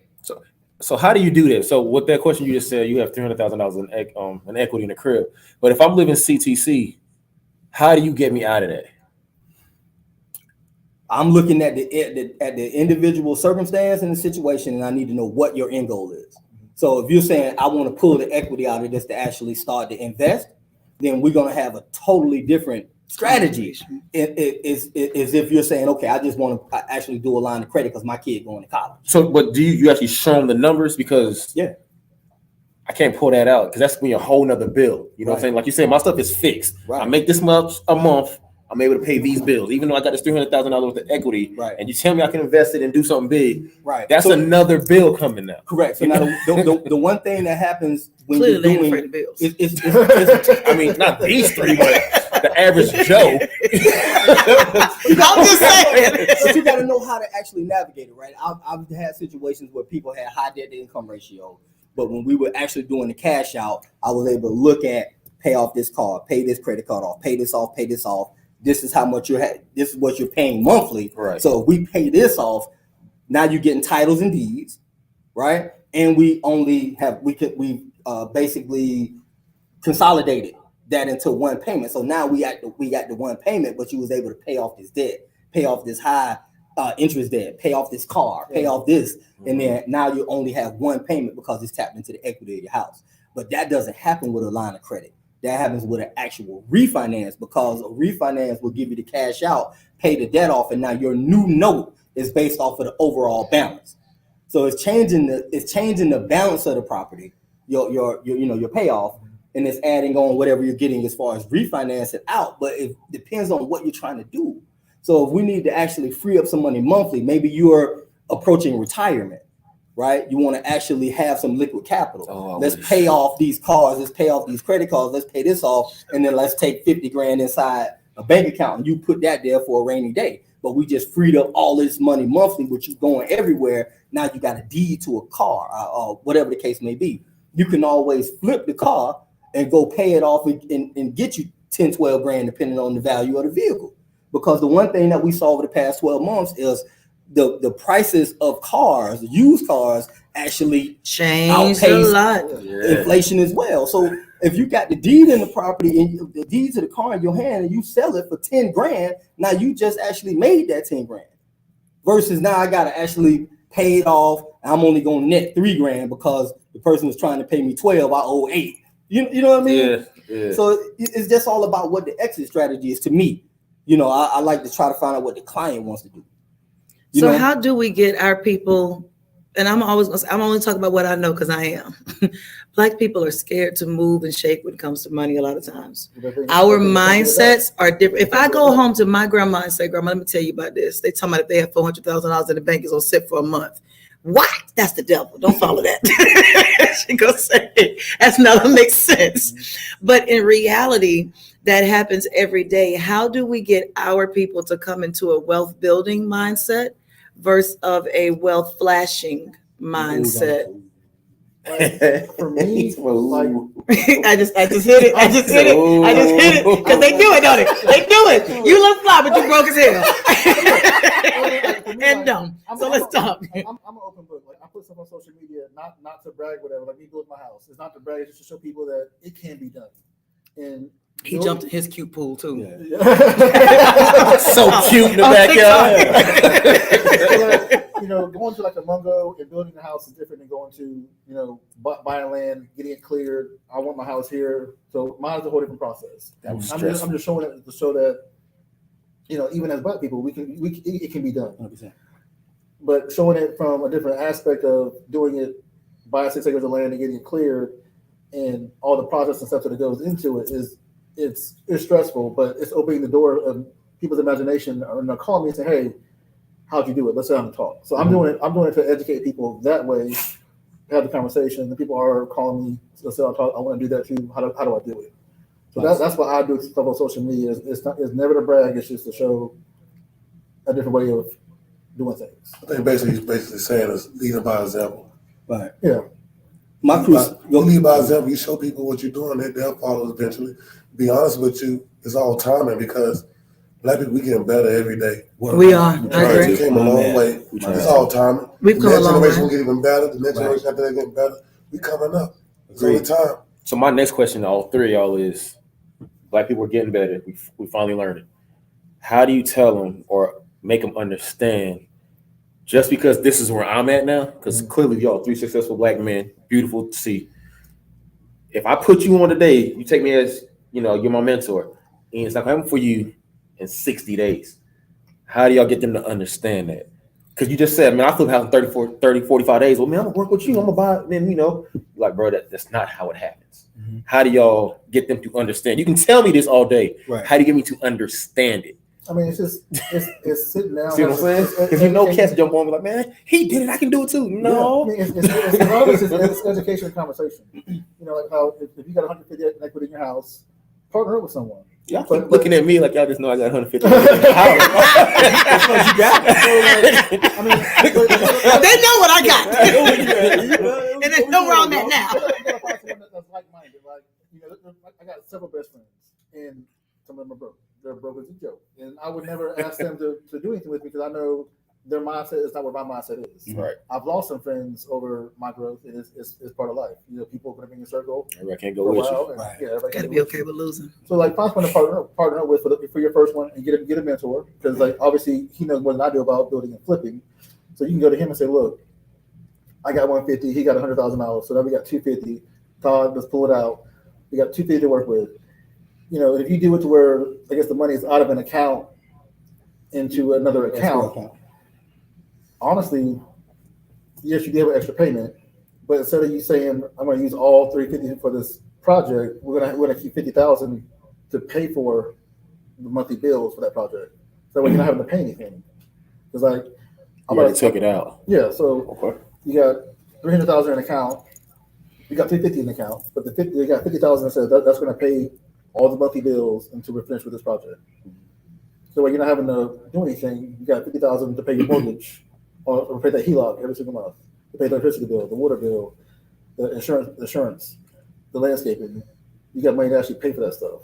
So how do you do that? So with that question you just said, you have $300,000 in equity in the crib. But if I'm living CTC, how do you get me out of that? I'm looking at the individual circumstance and the situation, and I need to know what your end goal is. So if you're saying I want to pull the equity out of this to actually start to invest, then we're going to have a totally different strategy. Is if you're saying, okay, I just want to actually do a line of credit because my kid going to college. So, but do you actually show them the numbers? Because I can't pull that out because that's going to be a whole nother bill. You know what I'm saying? Like you said, my stuff is fixed. I make this much a month. I'm able to pay these bills, even though I got this $300,000 worth of equity. And you tell me I can invest it and do something big. That's another bill coming now. Correct. So now the one thing that happens when you're doing bills. I mean, not these three, but the average Joe. I'm just saying. But you got to know how to actually navigate it, right? I've had situations where people had high debt to income ratio, but when we were actually doing the cash out, I was able to look at pay off this card, pay this credit card off, pay this off, pay this off. This is how much this is what you're paying monthly. So if we pay this off, now you're getting titles and deeds, right? And we basically consolidated that into one payment. So now we got the one payment, but you was able to pay off this debt, pay off this high interest debt, pay off this car, pay off this, and then now you only have one payment because it's tapped into the equity of your house. But that doesn't happen with a line of credit. That happens with an actual refinance because a refinance will give you the cash out, pay the debt off, and now your new note is based off of the overall balance. So it's changing the balance of the property, your payoff, and it's adding on whatever you're getting as far as refinance it out. But it depends on what you're trying to do. So if we need to actually free up some money monthly, maybe you're approaching retirement. Right? You want to actually have some liquid capital. Let's pay off these cars. Let's pay off these credit cards. Let's pay this off. And then let's take 50 grand inside a bank account and you put that there for a rainy day. But we just freed up all this money monthly, which is going everywhere. Now you got a deed to a car or whatever the case may be. You can always flip the car and go pay it off and get you 10, 12 grand, depending on the value of the vehicle. Because the one thing that we saw over the past 12 months is the prices of cars, used cars, actually changed a lot. Inflation as well. So if you got the deed in the property and the deed to the car in your hand and you sell it for 10 grand, now you just actually made that 10 grand. Versus now I got to actually pay it off. I'm only going to net 3 grand because the person was trying to pay me 12. I owe 8. You know what I mean? Yeah. So it's just all about what the exit strategy is to me. You know, I like to try to find out what the client wants to do. So how do we get our people, and I'm only talking about what I know because I am. Black people are scared to move and shake when it comes to money a lot of times. Our mindsets are different. If I go home to my grandma and say, Grandma, let me tell you about this. They tell me if they have $400,000 in the bank, it's going to sit for a month. What? That's the devil. Don't follow that. She gonna say that's not gonna make sense. But in reality, that happens every day. How do we get our people to come into a wealth building mindset versus of a wealth flashing mindset? For me, like I just hit it. I just hit it because they do it, don't they? They do it. You look fly, but you broke his head. And dumb. So let's talk. I'm an open book. Like I put stuff on social media, not to brag, whatever. Like me build my house. It's not to brag. It's just to show people that it can be done. And he jumped in his cute pool too. Yeah. So cute in the backyard. You know, going to like a Mungo and building a house is different than going to, you know, buying land, getting it cleared. I want my house here. So mine is a whole different process. I'm just showing it to show that, you know, even as Black people, it can be done. 100%. But showing it from a different aspect of doing it, buying 6 acres of land and getting it cleared, and all the process and stuff that goes into it it's stressful, but it's opening the door of people's imagination. And they'll call me and say, "Hey, how'd you do it? Let's sit down and talk." So I'm doing it to educate people that way, have the conversation. The people are calling me, let's sit down and talk. I want to do that too. How do I do it? So that's what I do stuff on social media. It's never to brag. It's just to show a different way of doing things. I think basically he's basically saying is leading by example. Right. Yeah. My crew. You lead by example. You show people what you're doing, they'll follow eventually. Be honest with you, it's all timing because black people, we getting better every day. We are. I We agree. came a long way. It's all timing. We've come a The next long generation will way. get even better. The next generation after that getting better. We coming up. It's only time. So my next question to all three of y'all is: black people are getting better. We finally learned it. How do you tell them or make them understand? Just because this is where I'm at now, because clearly y'all 3 successful black men, beautiful to see. If I put you on today, you take me as, you're my mentor, and it's not coming for you in 60 days. How do y'all get them to understand that? Because you just said, man, I flip house in 30, 45 days. Well, man, I'm gonna work with you. I'm gonna buy it. Then, like, bro, that's not how it happens. Mm-hmm. How do y'all get them to understand? You can tell me this all day. Right. How do you get me to understand it? I mean, it's just it's sitting down. See what I'm saying? Because cats jump on and be like, man, he did it. I can do it too. No. Yeah, I mean, it's education and conversation. Like how if you got 150 equity in your house, partner up with someone. Y'all keep looking at me like y'all just know I got 150. That's what you got. I mean, They know what I got. And they know where I'm at now. You gotta find someone that's like-minded. I got several best friends, and some of them are broke. They're broke as a joke, and I would never ask them to do anything with me because I know their mindset is not what my mindset is. Right. I've lost some friends over my growth, and it's part of life. People are going to be in your circle. I can't go for a with you. while, and, Right. yeah, everybody Gotta can be go with okay you. with losing. So find someone to partner up with for your first one and get a mentor because obviously he knows more than I do about building and flipping. So you can go to him and say, look, I got 150, he got $100,000, so now we got 250. Todd, let's pull it out. We got 250 to work with. If you do it to where I guess the money is out of an account into another account, honestly, yes, you do have an extra payment, but instead of you saying I'm going to use all 350 for this project, we're gonna keep 50,000 to pay for the monthly bills for that project. So you're not having to pay anything. Because You already took it out. Yeah, so Okay. you got 300,000 in account, you got 350 in account, but you got 50,000 says that's going to pay all the monthly bills until we're finished with this project. So when you're not having to do anything, you got 50,000 to pay your mortgage or pay that HELOC every single month, to pay the electricity bill, the water bill, the insurance, the landscaping. You got money to actually pay for that stuff.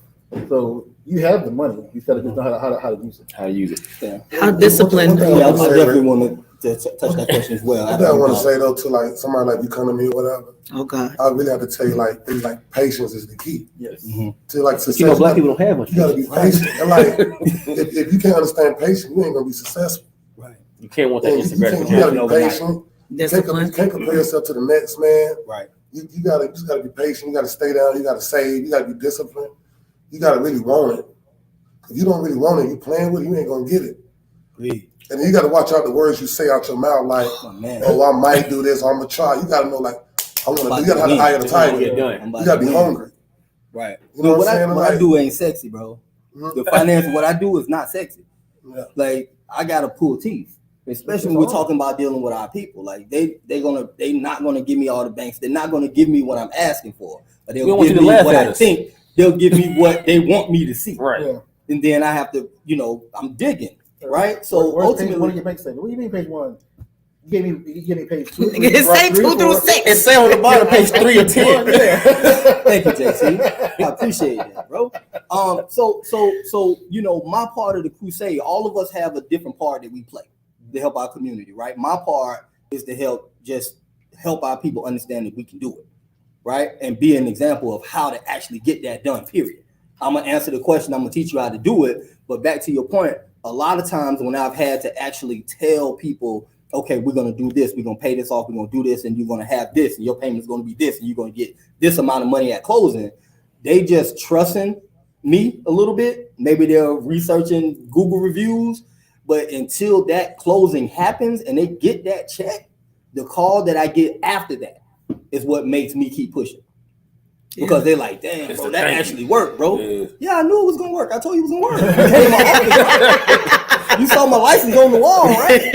So you have the money. You just got to just know how to use it. How to use it. Yeah. How disciplined. Yeah, I definitely want to touch that question as well. I want to say though to like somebody like you come to me or whatever. Oh God. I really have to tell you like patience is the key. Yes. To like But success. black people don't have much. You gotta be patient. And like if you can't understand patience, you ain't gonna be successful. Right. You can't want that You Instagram. can't- to you happen gotta be overnight. patient. You Discipline. can't compare yourself to the next man. Right. You just gotta be patient. You gotta stay down. You gotta save. You gotta be disciplined. You gotta really want it. If you don't really want it, you playing with it, you ain't gonna get it. Agreed. And you gotta watch out the words you say out your mouth. Like, Oh, man. oh, I might do this. Or I'm gonna try. You gotta know, like, I want to. You gotta have the eye of the It's gonna tiger. get done. I'm about You gotta to be win. hungry. Right. You know what I'm saying? What I Like- do ain't sexy, bro. Mhm. The finance, what I do is not sexy. Yeah. Like I gotta pull teeth, especially when we're talking about dealing with our people. Like they not gonna give me all the banks. They're not gonna give me what I'm asking for, but We they'll don't want give you to me laugh what at I us. think. They'll give me what they want me to see, Right. Yeah. and then I have to, I'm digging, right? So Where's page one ultimately, of your bank statement? What do you mean page one? You gave me page 2. It say 2 through 6. It say on the bottom page 3 or 10. thank you, JT. I appreciate that, bro. So my part of the crusade, all of us have a different part that we play to help our community, right? My part is to help our people understand that we can do it, right? And be an example of how to actually get that done, period. I'm gonna answer the question, I'm gonna teach you how to do it. But back to your point, a lot of times when I've had to actually tell people, okay, we're gonna do this, we're gonna pay this off, we're gonna do this, and you're gonna have this, and your payment's gonna be this, and you're gonna get this amount of money at closing, they just trusting me a little bit. Maybe they're researching Google reviews, but until that closing happens and they get that check, the call that I get after that is what makes me keep pushing. Because they're like, damn, It's bro, the that thank you. actually worked, bro. Yeah. Yeah, I knew it was gonna work. I told you it was gonna work. You came to my office. You saw my license on the wall, right?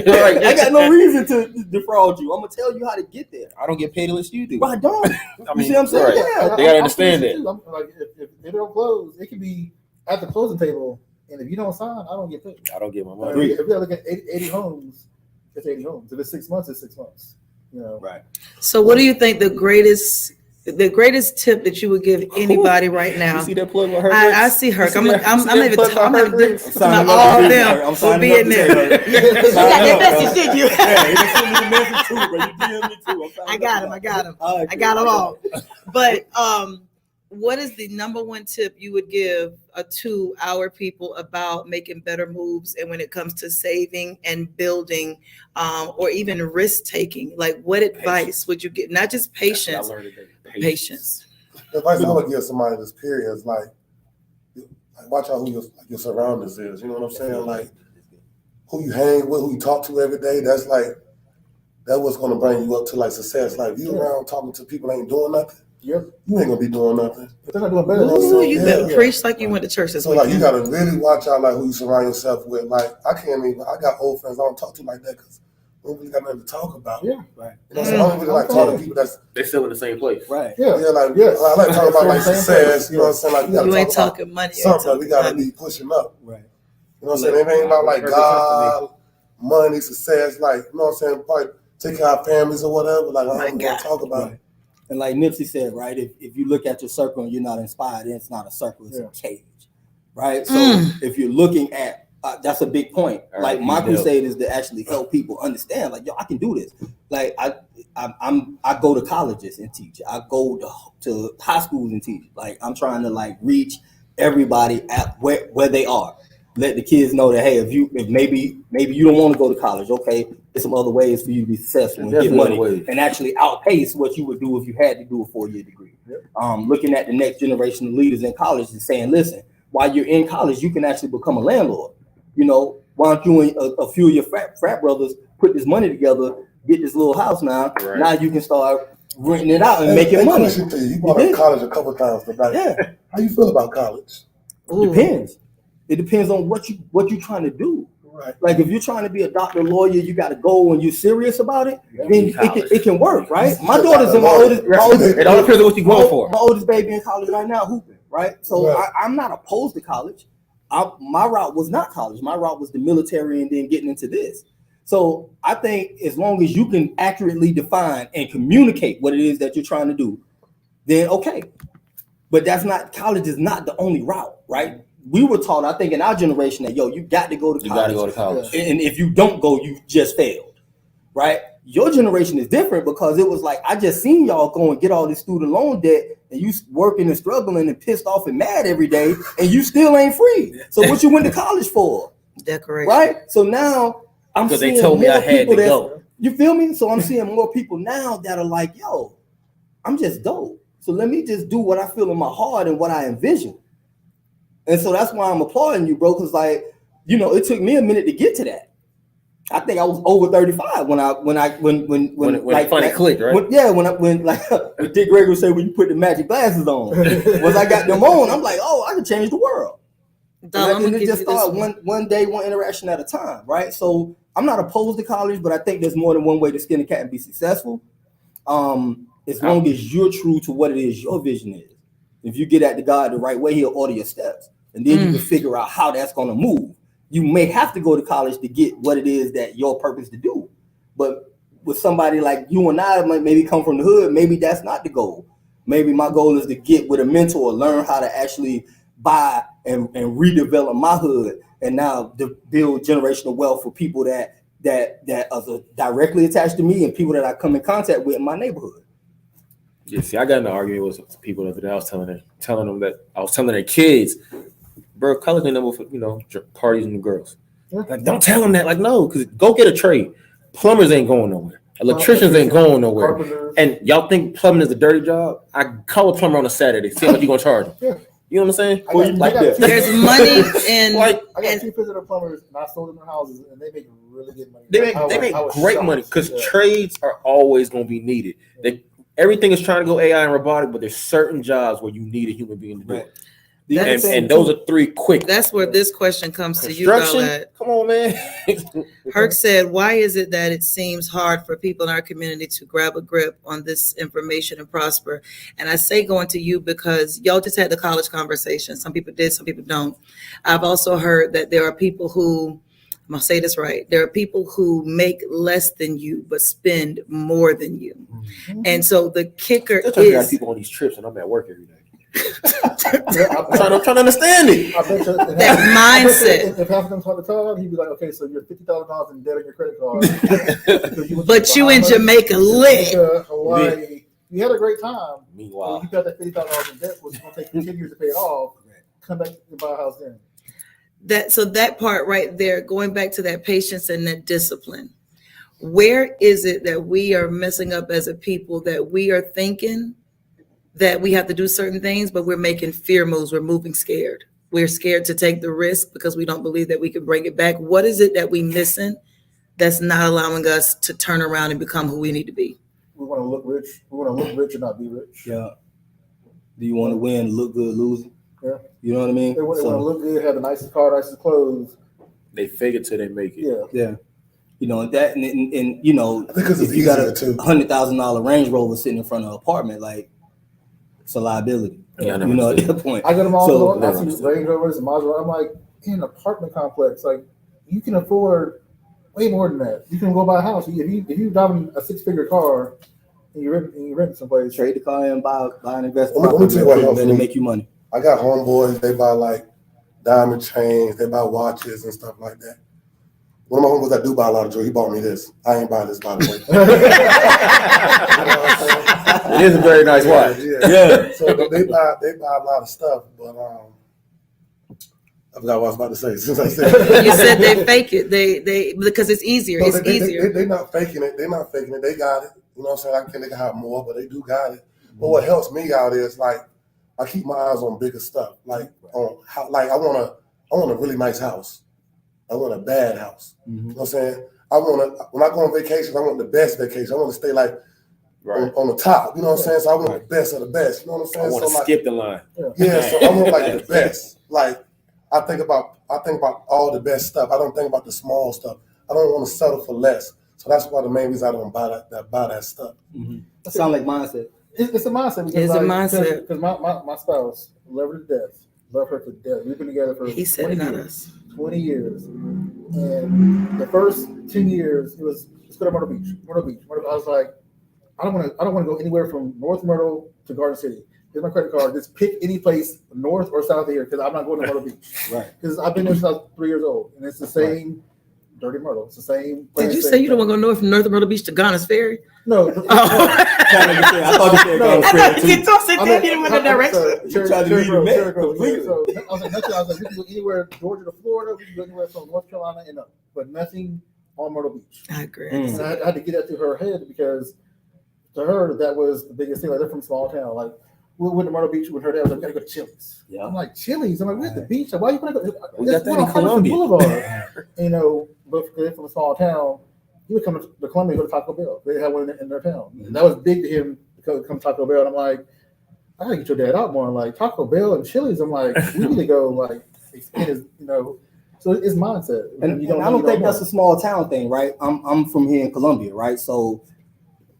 Like, I got no reason to defraud you. I'm gonna tell you how to get there. I don't get paid unless you do. But I don't. I You see what I'm saying? right. Yeah. They gotta understand that. I'm like, if they don't close, it could be at the closing table. And if you don't sign, I don't get paid. I don't get my If money. you're looking at 80 homes, it's 80 homes. If it's 6 months, it's 6 months. You know, Right. So what do you think the greatest tip that you would give anybody right You now? see that plug with her? I see her. I'm not even talking signing about up all to of say, them I'm for signing being up to say, there. You got that message, didn't you? Yeah, you sent me the message too, but you DM me too. I got him. All right, I got cool. them all. But what is the number one tip you would give to our people about making better moves and when it comes to saving and building or even risk taking? Like what advice would you get? Not just patience, patience. The advice I would give somebody this period is like watch out who your surroundings is. You know what I'm saying? Like who you hang with, who you talk to every day. That's what's gonna bring you up to like success. Like if you around talking to people ain't doing nothing. Yep. You ain't gonna be doing nothing. If they're not doing better, Ooh, you better Yeah. preach like you went to church this So like you weekend. gotta really watch out like who you surround yourself with. Like I got old friends I don't talk to like that because we don't really got nothing to talk about. Yeah. Right. You know what I'm saying? I don't really like talking to people that's They still in the same place. Right. I like talking about like Same success. place. You know what I'm saying? Like we gotta You ain't talk about talking money. you ain't something talking we gotta money. be pushing up. Right. You know what I'm saying? It ain't about like God, money, success, like you know what I'm saying, probably take care of our families or whatever. Like I don't want to talk about Right. And like Nipsey said, right, if you look at your circle and you're not inspired, it's not a circle, it's a cage, right? So if you're looking at, that's a big point. Like my crusade is to actually help people understand, like, yo, I can do this. Like I go to colleges and teach. I go to high schools and teach. Like I'm trying to like reach everybody at where they are. Let the kids know that hey, if maybe you don't want to go to college, okay, there's some other ways for you to be successful and get money and actually outpace what you would do if you had to do a 4-year degree. Looking at the next generation of leaders in college and saying, listen, while you're in college, you can actually become a landlord. You know, why don't you and a few of your frat brothers put this money together, get this little house now? Right. Now you can start renting it out and making money. You brought up college a couple times tonight. Yeah. How you feel about college? Depends. It depends on what you're trying to do. Right. Like if you're trying to be a doctor, lawyer, you got to go and you're serious about it. Then it can work, right? My daughter's in my oldest. It all depends on what you're going for. My oldest baby in college right now, hooping, right? So I'm not opposed to college. My route was not college. My route was the military and then getting into this. So I think as long as you can accurately define and communicate what it is that you're trying to do, then okay. But college is not the only route, right? We were taught, I think, in our generation that, yo, you got to go to college. You got to go to college. And if you don't go, you just failed, right? Your generation is different because it was like, I just seen y'all go and get all this student loan debt and you working and struggling and pissed off and mad every day and you still ain't free. So what you went to college for? Decoration. Right? So now I'm seeing they told me I had to go. You feel me? So I'm seeing more people now that are like, yo, I'm just dope. So let me just do what I feel in my heart and what I envision. And so that's why I'm applauding you, bro. Because like, you know, it took me a minute to get to that. I think I was over 35 when it finally clicked, right? When Dick Gregory said when you put the magic glasses on, once I got them on, I'm like, oh, I can change the world. And it just started one day, one interaction at a time, right? So I'm not opposed to college, but I think there's more than one way to skin a cat and be successful. As long as you're true to what it is your vision is. If you get at the God the right way, he'll order your steps. And then you can figure out how that's going to move. You may have to go to college to get what it is that your purpose to do. But with somebody like you and I might maybe come from the hood, maybe that's not the goal. Maybe my goal is to get with a mentor, learn how to actually buy and redevelop my hood and now to build generational wealth for people that are directly attached to me and people that I come in contact with in my neighborhood. Yeah, see, I got in an argument with people the other day. I was telling their kids, bro, college ain't number for, parties and the girls. Like, don't tell them that. Like, no, because go get a trade. Plumbers ain't going nowhere. Electricians ain't going nowhere. Carpenters. And y'all think plumbing is a dirty job? I call a plumber on a Saturday. See how much you gonna charge him. You know what I'm saying? There's money in. I got 2 visitor plumbers, and I sold them their houses, and they make really good money. They make great money because trades are always going to be needed. Everything is trying to go AI and robotic, but there's certain jobs where you need a human being to do it. The other And, thing, and those too- are 3 quick. That's where this question comes to you, Construction? Bella. Come on, man. Herc said, why is it that it seems hard for people in our community to grab a grip on this information and prosper? And I say going to you because y'all just had the college conversation. Some people did, some people don't. I've also heard that there are people who, I'm gonna say this right, there are people who make less than you but spend more than you. And so the kicker Still trying to is, figure out people on these trips, and I'm at work every day. Yeah, I'm trying to understand it. I bet you That mindset. If half of them talk to Todd, he'd be like, okay, so you're $50,000 in debt on your credit card. Because went but to you in Bahamas, Jamaica lit. Jamaica, Hawaii. You had a great time. Meanwhile, You got that $50,000 in debt, which is going to take you 10 years to pay it off. Come back and buy a house then. That part right there, going back to that patience and that discipline. Where is it that we are messing up as a people, that we are thinking that we have to do certain things, but we're making fear moves, we're moving scared. We're scared to take the risk because we don't believe that we can bring it back. What is it that we missing that's not allowing us to turn around and become who we need to be? We want to look rich. We want to look rich and not be rich. Yeah. Do you want to win, look good, losing? Yeah. You know what I mean? They want to look good, have the nicest car, nicest clothes. they fake it till they make it. Yeah. Yeah. You know, that and you know, Because it's if you got a easier, too. $100,000 Range Rover sitting in front of an apartment, like it's a liability. Yeah, I You know, at understand. that point. I go to my So- office, I see Range Rovers and Maserati. I'm like, in an apartment complex, like you can afford way more than that. You can go buy a house. If you driving a 6-figure car and you rent someplace, Trade the car and buy an investment Let me tell you what helps and me. make you money. I got homeboys, they buy like diamond chains, they buy watches and stuff like that. One of my homeboys that do buy a lot of jewelry, he bought me this. I ain't buy this, by the way. You know what I'm saying? It is a very nice watch. Yeah. So they buy a lot of stuff, but I forgot what I was about to say. Since I said You said they fake it. They because it's easier. No, It's easier. They not faking it. They're not faking it. They got it. You know what I'm saying? I think they can have more, but they do got it. But what helps me out is like I keep my eyes on bigger stuff. Like on how, like I want a really nice house. I want a bad house. You know what I'm saying? When I go on vacation, I want the best vacation. I want to stay like on the top. You know what I'm saying? So I want the best of the best. You know what I'm saying? I want to so skip the line. yeah, so I want like the best. Like I think about all the best stuff. I don't think about the small stuff. I don't want to settle for less. So that's why the main reason I don't buy that stuff. That sounds like mindset. it's a mindset. It's a mindset. Because my spouse, love her to death. Love her to death. We've been together for He said 20 it, not years. us. 20 years. And the first 10 years, let's go to Myrtle Beach. I was like, I don't want to go anywhere from North Myrtle to Garden City. Here's my credit card. Just pick any place north or south of here because I'm not going to Myrtle Beach. Right. Because I've been there since I was 3 years old. And it's the same dirty Myrtle. It's the same place. Did you say you don't want to go north from North Myrtle Beach to Ghana's Ferry? No. I thought you said No. Ghana Ferry, too. You tossed it there, you didn't want the direction. Cherry tried to Cherry lead Grove, the Cherry man Grove, completely. yeah. So I was like, we can go anywhere, Georgia to Florida. We can go anywhere from North Carolina and up, but nothing on Myrtle Beach. I agree. And I had to get that through her head because to her that was the biggest thing. Like they're from a small town. Like we went to Myrtle Beach with her dad. We gotta go to Chili's. Yeah. I'm like Chili's. I'm like, where's the beach? Like, why you gonna go? We got that in on Carson Columbia. Boulevard. But they're from a small town. He would come to Columbia, go to Taco Bell. They had one in their town. And that was big to him to come to Taco Bell. And I'm like, I gotta get your dad out more. Like Taco Bell and Chili's. I'm like, we need to go like expand his, So it's mindset. And I don't think that's a small town thing, right? I'm from here in Columbia, right? So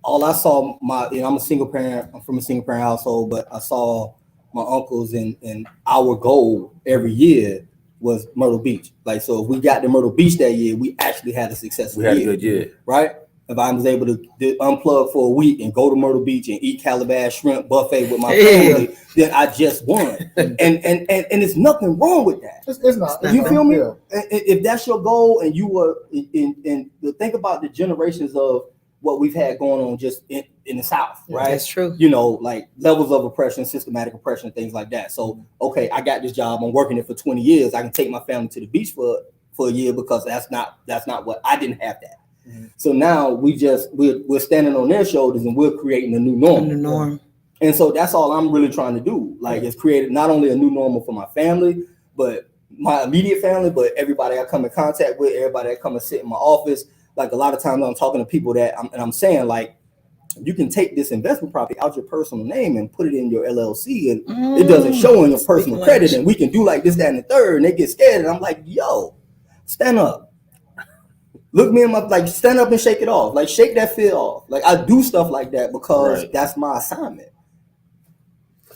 all I saw I'm a single parent. I'm from a single parent household, but I saw my uncles and our goal every year was Myrtle Beach. Like, so if we got to Myrtle Beach that year, we actually had a successful We had a year, good year. right? If I was able to unplug for a week and go to Myrtle Beach and eat Calabash shrimp buffet with my family, then I just won. and it's nothing wrong with that. It's not. You feel me? Yeah. If that's your goal, and you were in think about the generations of what we've had going on just in the South, right? That's true. Like levels of oppression, systematic oppression, things like that. So, okay, I got this job. I'm working it for 20 years. I can take my family to the beach for a year because that's not what I didn't have that. Mm-hmm. So now we're standing on their shoulders and we're creating a new norm. And so that's all I'm really trying to do. Like, it's created not only a new normal for my family, but my immediate family, but everybody I come in contact with, everybody that come and sit in my office. Like, a lot of times I'm talking to people I'm saying, like, You can take this investment property out your personal name and put it in your LLC, and it doesn't show in your personal credit. And we can do like this, that, and the third. And they get scared, and I'm like, yo, stand up. Look me in my, like, stand up and shake it off. Like, shake that fear off. Like, I do stuff like that because that's my assignment.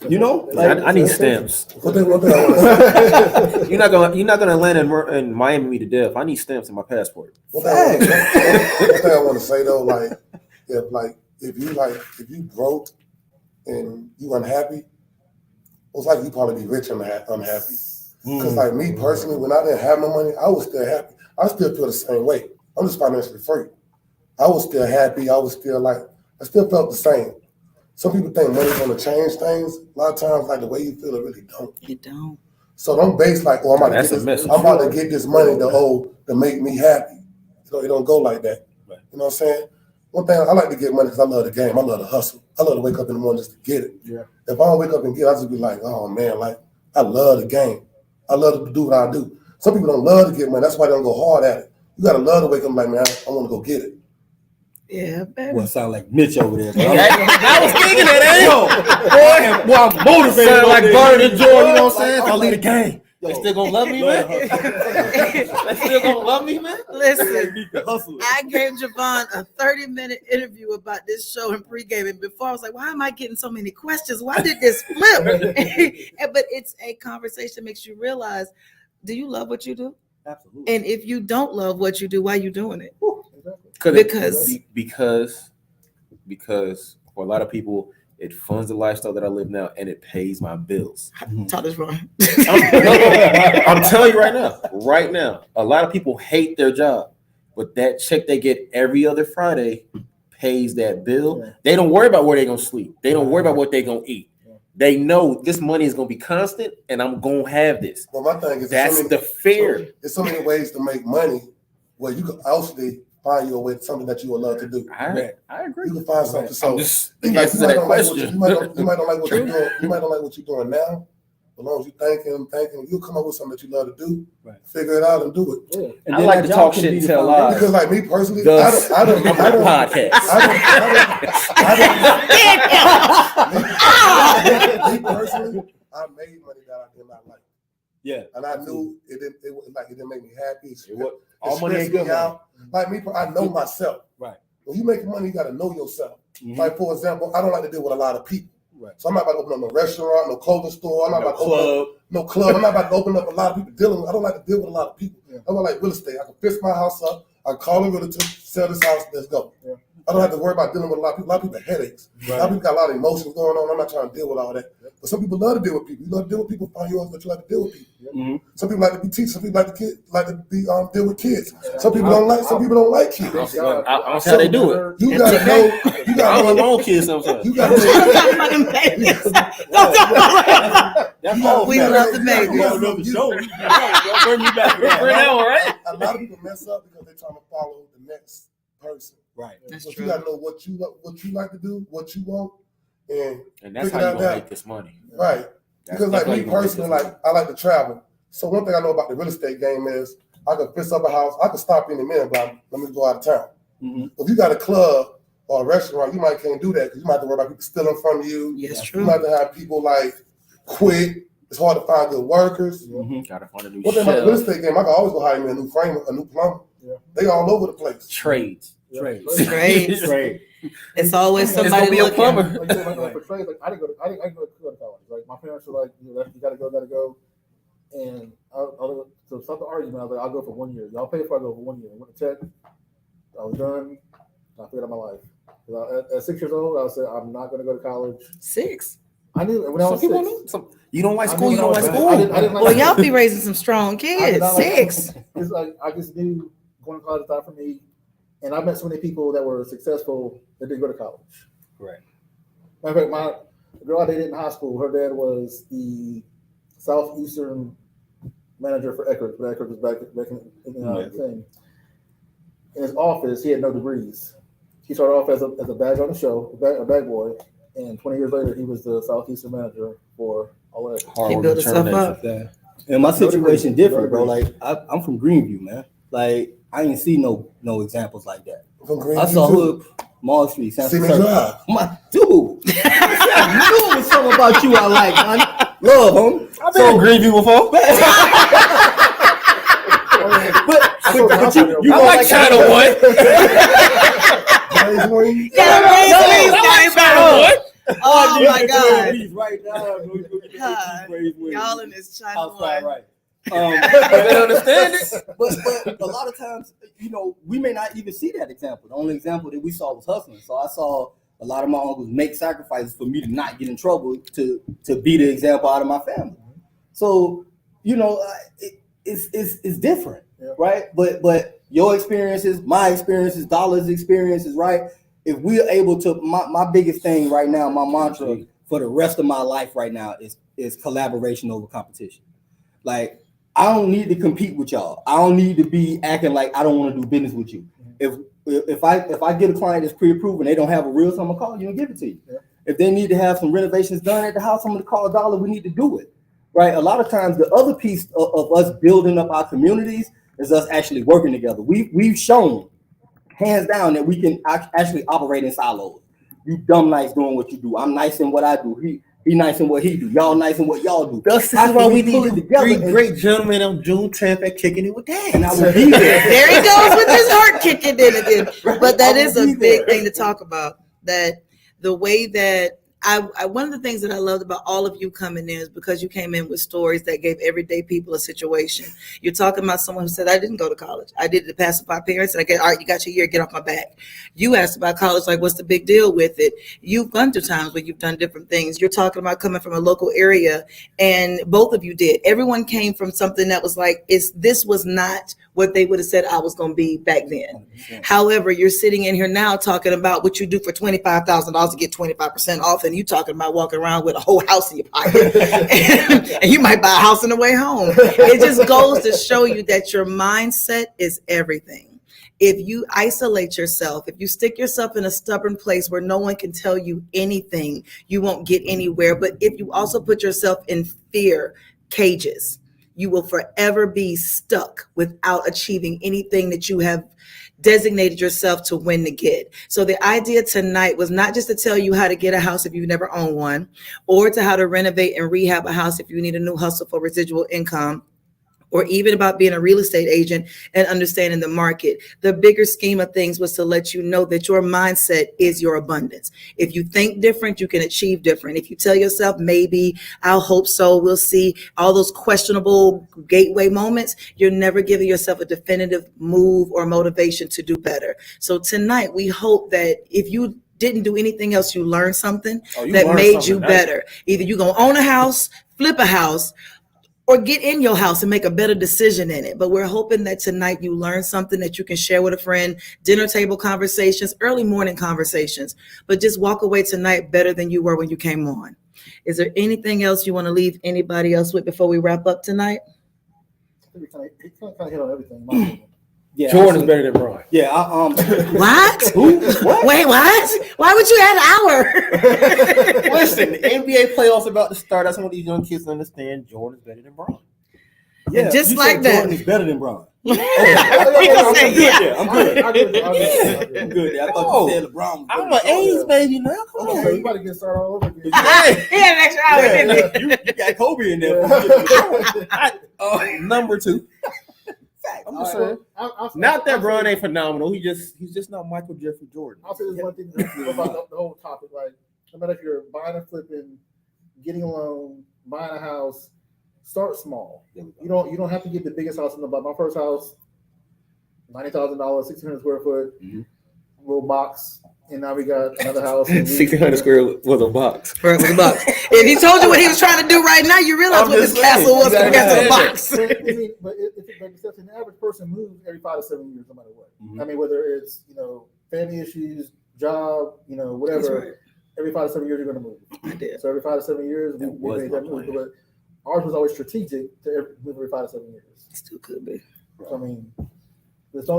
You know, like, I need stamps. One thing I want to say. You're not gonna land in Miami to death. I need stamps in my passport. One thing I want to say though, like if you broke and you unhappy, it's like you probably be rich and unhappy. Because like me personally, when I didn't have no money, I was still happy. I still feel the same way. I'm just financially free. I was still happy. I still felt the same. Some people think money's gonna change things. A lot of times, like the way you feel, it really don't. It don't. So don't base like, oh, I'm about to get this money to make me happy. It don't go like that. Right. You know what I'm saying? One thing, I like to get money because I love the game. I love to hustle. I love to wake up in the morning just to get it. Yeah. If I don't wake up and get it, I just be like, oh man, like I love the game. I love to do what I do. Some people don't love to get money. That's why they don't go hard at it. You gotta love to wake up like, man, I want to go get it. Yeah, baby. Well, sound like Mitch over there. I was thinking that, boy, I'm motivated. Sound like Barney Joy, you know what I'm saying? Like, I'll leave the game. They still gonna love me, man? They still gonna love me, man? Listen, I gave Javon a 30-minute interview about this show and pregame, and before I was like, why am I getting so many questions? Why did this flip? But it's a conversation that makes you realize, do you love what you do? Absolutely. And if you don't love what you do, why are you doing it? Because for a lot of people, it funds the lifestyle that I live now, and it pays my bills. Todd is wrong. I'm telling you right now, a lot of people hate their job, but that check they get every other Friday pays that bill. Yeah. They don't worry about where they're gonna sleep. They don't worry about what they're gonna eat. Yeah. They know this money is gonna be constant, and I'm gonna have this. Well, my thing is that's the fear. There's so many ways to make money where you can actually find your way to something that you would love to do. I agree. You can find something. So you might not like what you're doing now. As long as you're thinking, you'll come up with something that you love to do. Right. Figure it out and do it. Yeah. And I like to talk shit and tell lies. Because like me personally, I don't podcast. Me personally, I made money that I did not like. Yeah. And I knew it didn't make me happy. All money ain't good. Like me, I know myself. Right. When you make money, you got to know yourself. Mm-hmm. Like, for example, I don't like to deal with a lot of people. Right. So I'm not about to open up no restaurant, no clothing store. I'm not about to open up no club. I'm not about to open up a lot of people dealing with. I don't like to deal with a lot of people. Yeah. I don't like real estate. I can fix my house up. I can call a realtor, sell this house, let's go. Yeah. I don't have to worry about dealing with a lot of people. A lot of people have headaches. Right. A lot of people got a lot of emotions going on. I'm not trying to deal with all that. Yep. But some people love to deal with people. You love to deal with people, find yours, but you like to deal with people. Yep. Mm-hmm. Some people like to be teachers. Some people like to deal with kids. Yeah. Some people don't like kids. I don't see how they do it. You gotta know. You gotta know my own kids sometimes. You gotta know. We love the baby. Bring me back. Bring that one, right? A lot of people mess up because they're trying to follow the next person. Right. That's but true. You gotta know what you like to do, what you want, and that's how you gonna make this money. Right. Because like me personally, like I like to travel. So one thing I know about the real estate game is I can fix up a house. I can stop any minute, but let me go out of town. Mm-hmm. If you got a club or a restaurant, you might can't do that because you might have to worry about people stealing from you. Yes, true. You might have to have people like quit. It's hard to find good workers. Mm-hmm. Gotta find a new one thing about the real estate game, I can always go hire me a new framer, a new plumber. Yeah. They all over the place. Trades. It's always somebody be a plumber. Like for trades, like I didn't go to college. Like my parents were like, you gotta go. And so start the argument. I was like, I'll go for 1 year. Y'all pay for I go for 1 year. I went to check. I was done. I figured out my life. At 6 years old, I said I'm not going to go to college. 6. I knew when I was 6. You don't like school. You don't like school. I didn't like well, y'all be raising some strong kids. 6. It's like I just knew going to college is not for me. And I met so many people that were successful that didn't go to college. Right. Matter of fact, the girl I dated in high school, her dad was the Southeastern manager for Eckerd. But Eckerd was back in the thing. In his office, he had no degrees. He started off as a badge on the show, a bag boy, and 20 years later, he was the Southeastern manager for all of that. He built himself up. And my situation different, bro. Like I'm from Greenview, man. Like I ain't see no examples like that. From Greenview I saw hood. Mall Street, San Siemens Francisco. Drive. My dude, I knew it was something about you I like, man. Love, homie. I've been in Greenview before. But you I like China One. Blaze Wings. Oh my God. Right now, Y'all in this China outside, one. right. They understand it. But a lot of times, we may not even see that example. The only example that we saw was hustling. So I saw a lot of my uncles make sacrifices for me to not get in trouble, to be the example out of my family. So it's different, right? But your experiences, my experiences, Dollar's experiences, right? If we are able to, my biggest thing right now, my mantra for the rest of my life right now is collaboration over competition. Like, I don't need to compete with y'all. I don't need to be acting like I don't want to do business with you. If I get a client that's pre-approved and they don't have a real, so I'm gonna call you and give it to you. Yeah. If they need to have some renovations done at the house, I'm gonna call Dollar. We need to do it, right? A lot of times, the other piece of us building up our communities is us actually working together. We've shown, hands down, that we can actually operate in silos. You dumb nice doing what you do. I'm nice in what I do. He nice in what he do. Y'all nice in what y'all do. This is why we need three great gentlemen on June 10th at Kicking It with Dan. And I will be there. There he goes with his heart kicking in again. But that is a big thing to talk about. That the way that I one of the things that I loved about all of you coming in is because you came in with stories that gave everyday people a situation. You're talking about someone who said, I didn't go to college. I did it to pacify parents, and I get, all right, you got your year, get off my back. You asked about college, like, what's the big deal with it? You've gone through times where you've done different things. You're talking about coming from a local area, and both of you did. Everyone came from something that was like, this was not what they would have said I was going to be back then. 100%. However, you're sitting in here now talking about what you do for $25,000 to get 25% off, and you talking about walking around with a whole house in your pocket, and you might buy a house on the way home. It just goes to show you that your mindset is everything. If you isolate yourself, if you stick yourself in a stubborn place where no one can tell you anything, you won't get anywhere. But if you also put yourself in fear cages, you will forever be stuck without achieving anything that you have designated yourself to win to get. So the idea tonight was not just to tell you how to get a house if you've never owned one, or to how to renovate and rehab a house if you need a new hustle for residual income, or even about being a real estate agent and understanding the market. The bigger scheme of things was to let you know that your mindset is your abundance. If you think different, you can achieve different. If you tell yourself, maybe, I'll hope so, we'll see, all those questionable gateway moments, you're never giving yourself a definitive move or motivation to do better. So tonight, we hope that if you didn't do anything else, you learned something that made you better. Either you're going to own a house, flip a house, or get in your house and make a better decision in it. But we're hoping that tonight you learn something that you can share with a friend, dinner table conversations, early morning conversations, but just walk away tonight better than you were when you came on. Is there anything else you want to leave anybody else with before we wrap up tonight? He kind of hit on everything. Yeah, Jordan's better than Brian. Yeah. What? What? Wait, what? Why would you add an hour? Listen, the NBA playoffs about to start. I just want these young kids to understand Jordan's better than Brian. Yeah, just like that. Jordan is better than Brian. I'm good. I'm good. I thought you said LeBron. I'm an A's baby now. Come on. Okay, you about to get started all over again. He had an extra hour, didn't he? You got Kobe in there. Number two. I'm just saying. Not that Brian ain't phenomenal. He's just not Michael Jeffrey Jordan. I'll say this one thing about the whole topic. Like, no matter if you're buying and flipping, getting a loan, buying a house, start small. You don't have to get the biggest house in the block. My first house, $90,000, 1,600 square foot, little box. And now we got another house. 1,600 square was a box. Right, with a box. If he told you what he was trying to do right now, you realize what this castle was compared to the box. But if an average person moves every 5 to 7 years, no matter what. I mean, whether it's family issues, job, whatever. Right. Every 5 to 7 years, you're going to move. I did. So every 5 to 7 years, we made that move. But ours was always strategic to move every 5 to 7 years. It still could be. So, I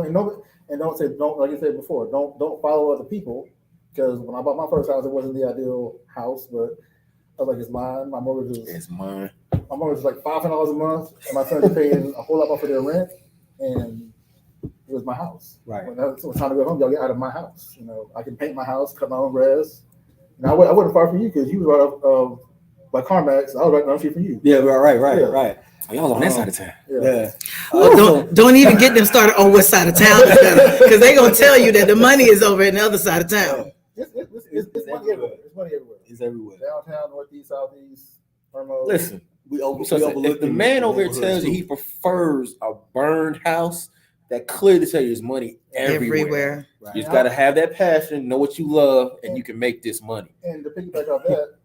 mean, don't like I said before, don't follow other people, because when I bought my first house, it wasn't the ideal house, but I was like, it's mine. My mortgage is mine. My mortgage is like $500 a month, and my son's paying a whole lot more for their rent, and it was my house. Right. When it was time to go home, y'all get out of my house. You know, I can paint my house, cut my own grass. And I wasn't far from you because you was right up by CarMax. I was right down the street from you. Yeah, right. Yeah. Right. Oh, y'all on that side of town. Yeah. Don't even get them started on what side of town, because they're gonna tell you that the money is over in the other side of town. It's money everywhere. It's money everywhere. It's everywhere. Downtown, northeast, southeast, Irmo. Listen, We if the man over here tells you he prefers a burned house, that clearly tell you there's money everywhere. Right. You just got to have that passion, know what you love, and you can make this money. And to piggyback off that,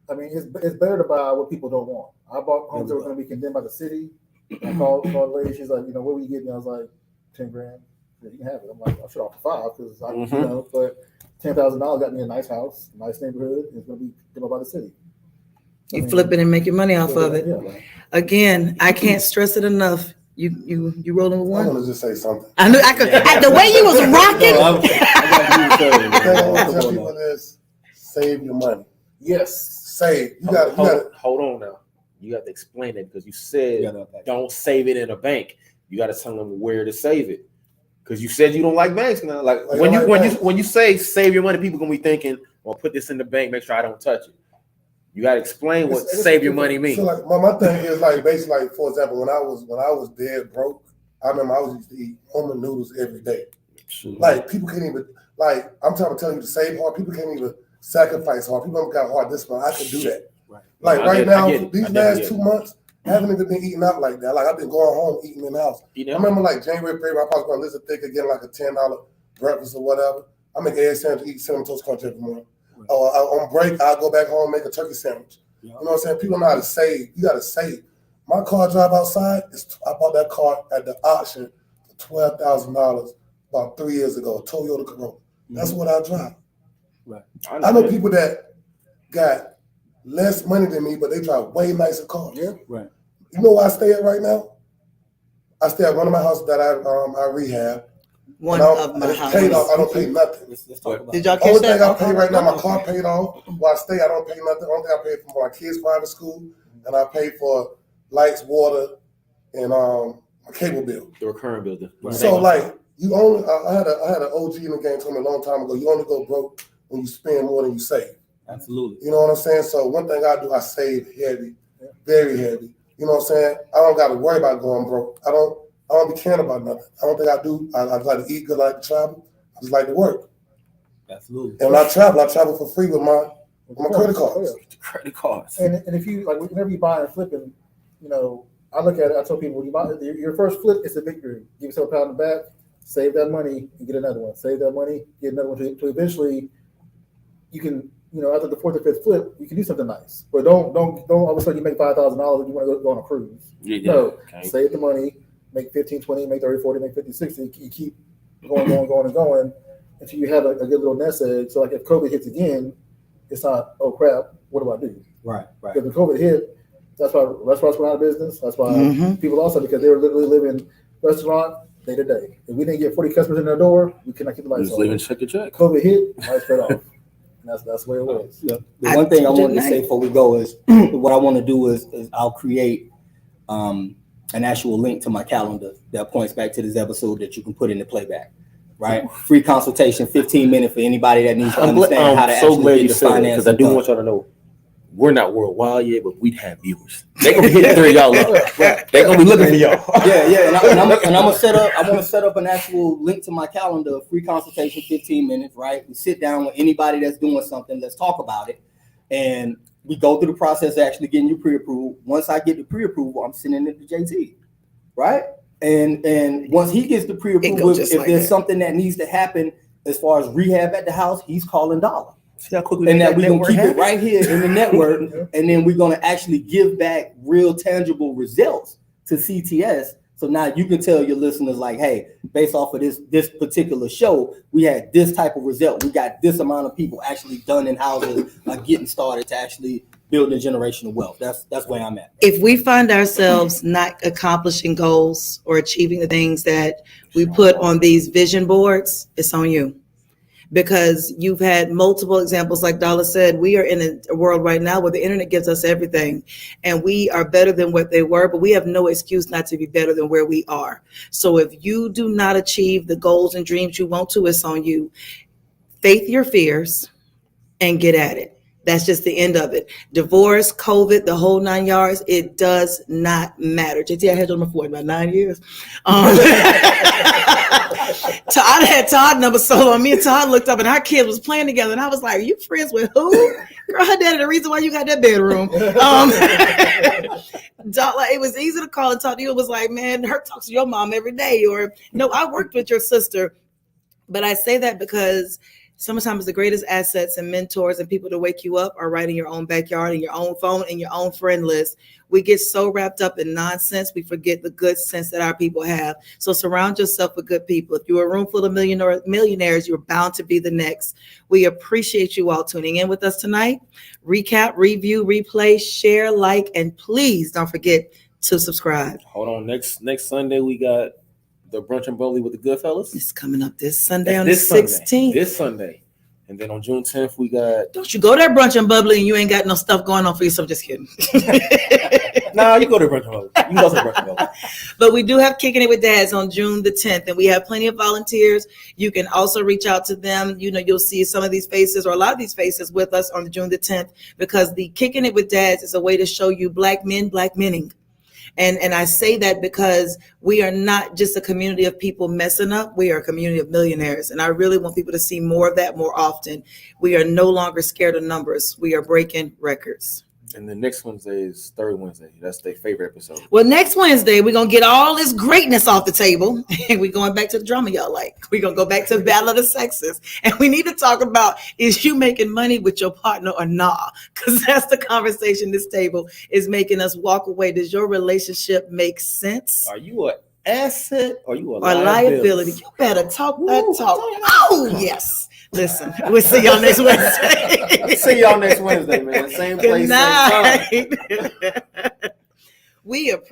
I mean, it's better to buy what people don't want. I bought homes that were going to be condemned by the city. I called the lady. She's like, you know, what will you get me? I was like, 10 grand. Yeah, you can have it. I'm like, I should offer 5 because I, you know, but $10,000 got me a nice house, nice neighborhood. It's going to be developed by the city. You flip it and make your money off of it. Yeah. Again, I can't stress it enough. You rolling with I one? want to just say something. I knew I could. The way you was rocking. I want to tell people this: save your money. Yes. Save. You got. Hold on now. You got to explain it because you said don't save it in a bank. You got to tell them where to save it. Because you said you don't like banks now. Like when you say save your money, people gonna be thinking, "Well, put this in the bank. Make sure I don't touch it." You got to explain what save your money means. So like my thing is like basically like for example when I was dead broke, I remember I was used to eat ramen noodles every day. Sure. Like people can't even like I'm trying to tell you to save hard. People can't even sacrifice hard. People haven't got hard discipline. I could do that. Right. Like I now, get it. these last 2 months, I haven't even been eating out like that. Like I've been going home eating in the house. I remember like January, February, I probably going to listen thick again like a $10 breakfast or whatever. I make egg sandwich, eat cinnamon toast crunch every morning. On break, I'll go back home, make a turkey sandwich. You know what I'm saying? People know how to save. You got to save. My car drive outside, I bought that car at the auction for $12,000 about 3 years ago, a Toyota Corolla. That's what I drive. Right. I know people that got less money than me, but they drive way nicer cars. Yeah. Right. You know where I stay at right now? I stay at one of my houses that I rehab. One of my houses. Paid off. I don't pay nothing. Let's talk about Did y'all catch Only that? thing I pay right now, my car paid off. Where I stay, I don't pay nothing. Only thing I pay for my kids' private school, and I pay for lights, water, and my cable bill. The recurring bill. So like you only, I had an OG in the game told me a long time ago. You only go broke when you spend more than you save. Absolutely. You know what I'm saying? So one thing I do, I save heavy, very heavy. You know what I'm saying? I don't got to worry about going broke. I don't be caring about nothing. I don't think I do. I like to eat good, I like to travel. I just like to work. Absolutely. And when I travel for free with my credit cards. Credit cards. And if you like, whenever you buy and flipping, you know, I look at it. I tell people when you buy your first flip, it's a victory. Give yourself a pat on the back, save that money, and get another one. Save that money, get another one. To eventually, you can, you know, after the 4th or 5th flip, you can do something nice. But don't all of a sudden you make $5,000 and you want to go on a cruise. No, save the money, make 15, 20, make 30, 40, make 50, 60. You keep going until you have a good little nest egg. So like if COVID hits again, it's not, oh crap, what do I do? Right. Because when COVID hit, that's why restaurants went out of business. That's why people also, because they were literally living restaurant day to day. If we didn't get 40 customers in their door, we could not keep the lights Just on. leaving check your check. COVID hit, lights cut off. And that's the way it was. Yeah. The one thing I wanted to say before we go is what I want to do is I'll create an actual link to my calendar that points back to this episode that you can put in the playback. Right, free consultation, 15 minutes for anybody that needs to understand how to actually get the finance. Because I do want y'all to know, we're not worldwide yet, but we'd have viewers. They're gonna be hitting through y'all up. They're gonna be looking for y'all. Yeah. And I'm gonna set up. I want to set up an actual link to my calendar, free consultation, 15 minutes. Right, we sit down with anybody that's doing something. Let's talk about it, and we go through the process of actually getting you pre-approved. Once I get the pre-approval, I'm sending it to JT. Right. And once he gets the pre-approval, if there's something that needs to happen as far as rehab at the house, he's calling Dollar. See how quickly and that we're gonna keep it right here in the network, and then we're gonna actually give back real tangible results to CTS. So now you can tell your listeners, like, hey, based off of this particular show, we had this type of result. We got this amount of people actually done in houses, getting started to actually building generational wealth. That's where I'm at. If we find ourselves not accomplishing goals or achieving the things that we put on these vision boards, it's on you. because you've had multiple examples. Like Dala said, we are in a world right now where the internet gives us everything, and we are better than what they were, but we have no excuse not to be better than where we are. So if you do not achieve the goals and dreams you want to, it's on you. Faith your fears and get at it. That's just the end of it. Divorce, COVID, the whole 9 yards, it does not matter. JT, I had you on the floor about 9 years. I had Todd number solo, and me and Todd looked up, and our kids was playing together, and I was like, "Are you friends with who?" Girl, her daddy, the reason why you got that bedroom. It was easy to call and talk to you. It was like, man, her talks to your mom every day, or no, I worked with your sister. But I say that because sometimes the greatest assets and mentors and people to wake you up are right in your own backyard, in your own phone, in your own friend list. We get so wrapped up in nonsense, we forget the good sense that our people have. So surround yourself with good people. If you're a room full of millionaires, you're bound to be the next. We appreciate you all tuning in with us tonight. Recap, review, replay, share, like, and please don't forget to subscribe. Hold on. Next Sunday, we got the brunch and bubbly with the Goodfellas. It's coming up this Sunday on This the 16th. This Sunday. And then on June 10th, we got... Don't you go there brunch and bubbly and you ain't got no stuff going on for you, so I'm just kidding. Nah, you go to brunch and bubbly. You can go to brunch and bubbly. But we do have Kicking It with Dads on June the 10th, and we have plenty of volunteers. You can also reach out to them. You know, you'll see some of these faces or a lot of these faces with us on June the 10th, because the Kicking It with Dads is a way to show you Black men, Black menning. And I say that because we are not just a community of people messing up. We are a community of millionaires. And I really want people to see more of that more often. We are no longer scared of numbers. We are breaking records. And the next Wednesday is Third Wednesday. That's their favorite episode. Well, next Wednesday, we're going to get all this greatness off the table. And we're going back to the drama y'all like. We're going to go back to the Battle of the Sexes. And we need to talk about, is you making money with your partner or not? Because that's the conversation this table is making us walk away. Does your relationship make sense? Are you an asset or you a liability? You better talk that talk. Oh, yes. Listen, we'll see y'all next Wednesday. See y'all next Wednesday, man. Same place, Good night. We appreciate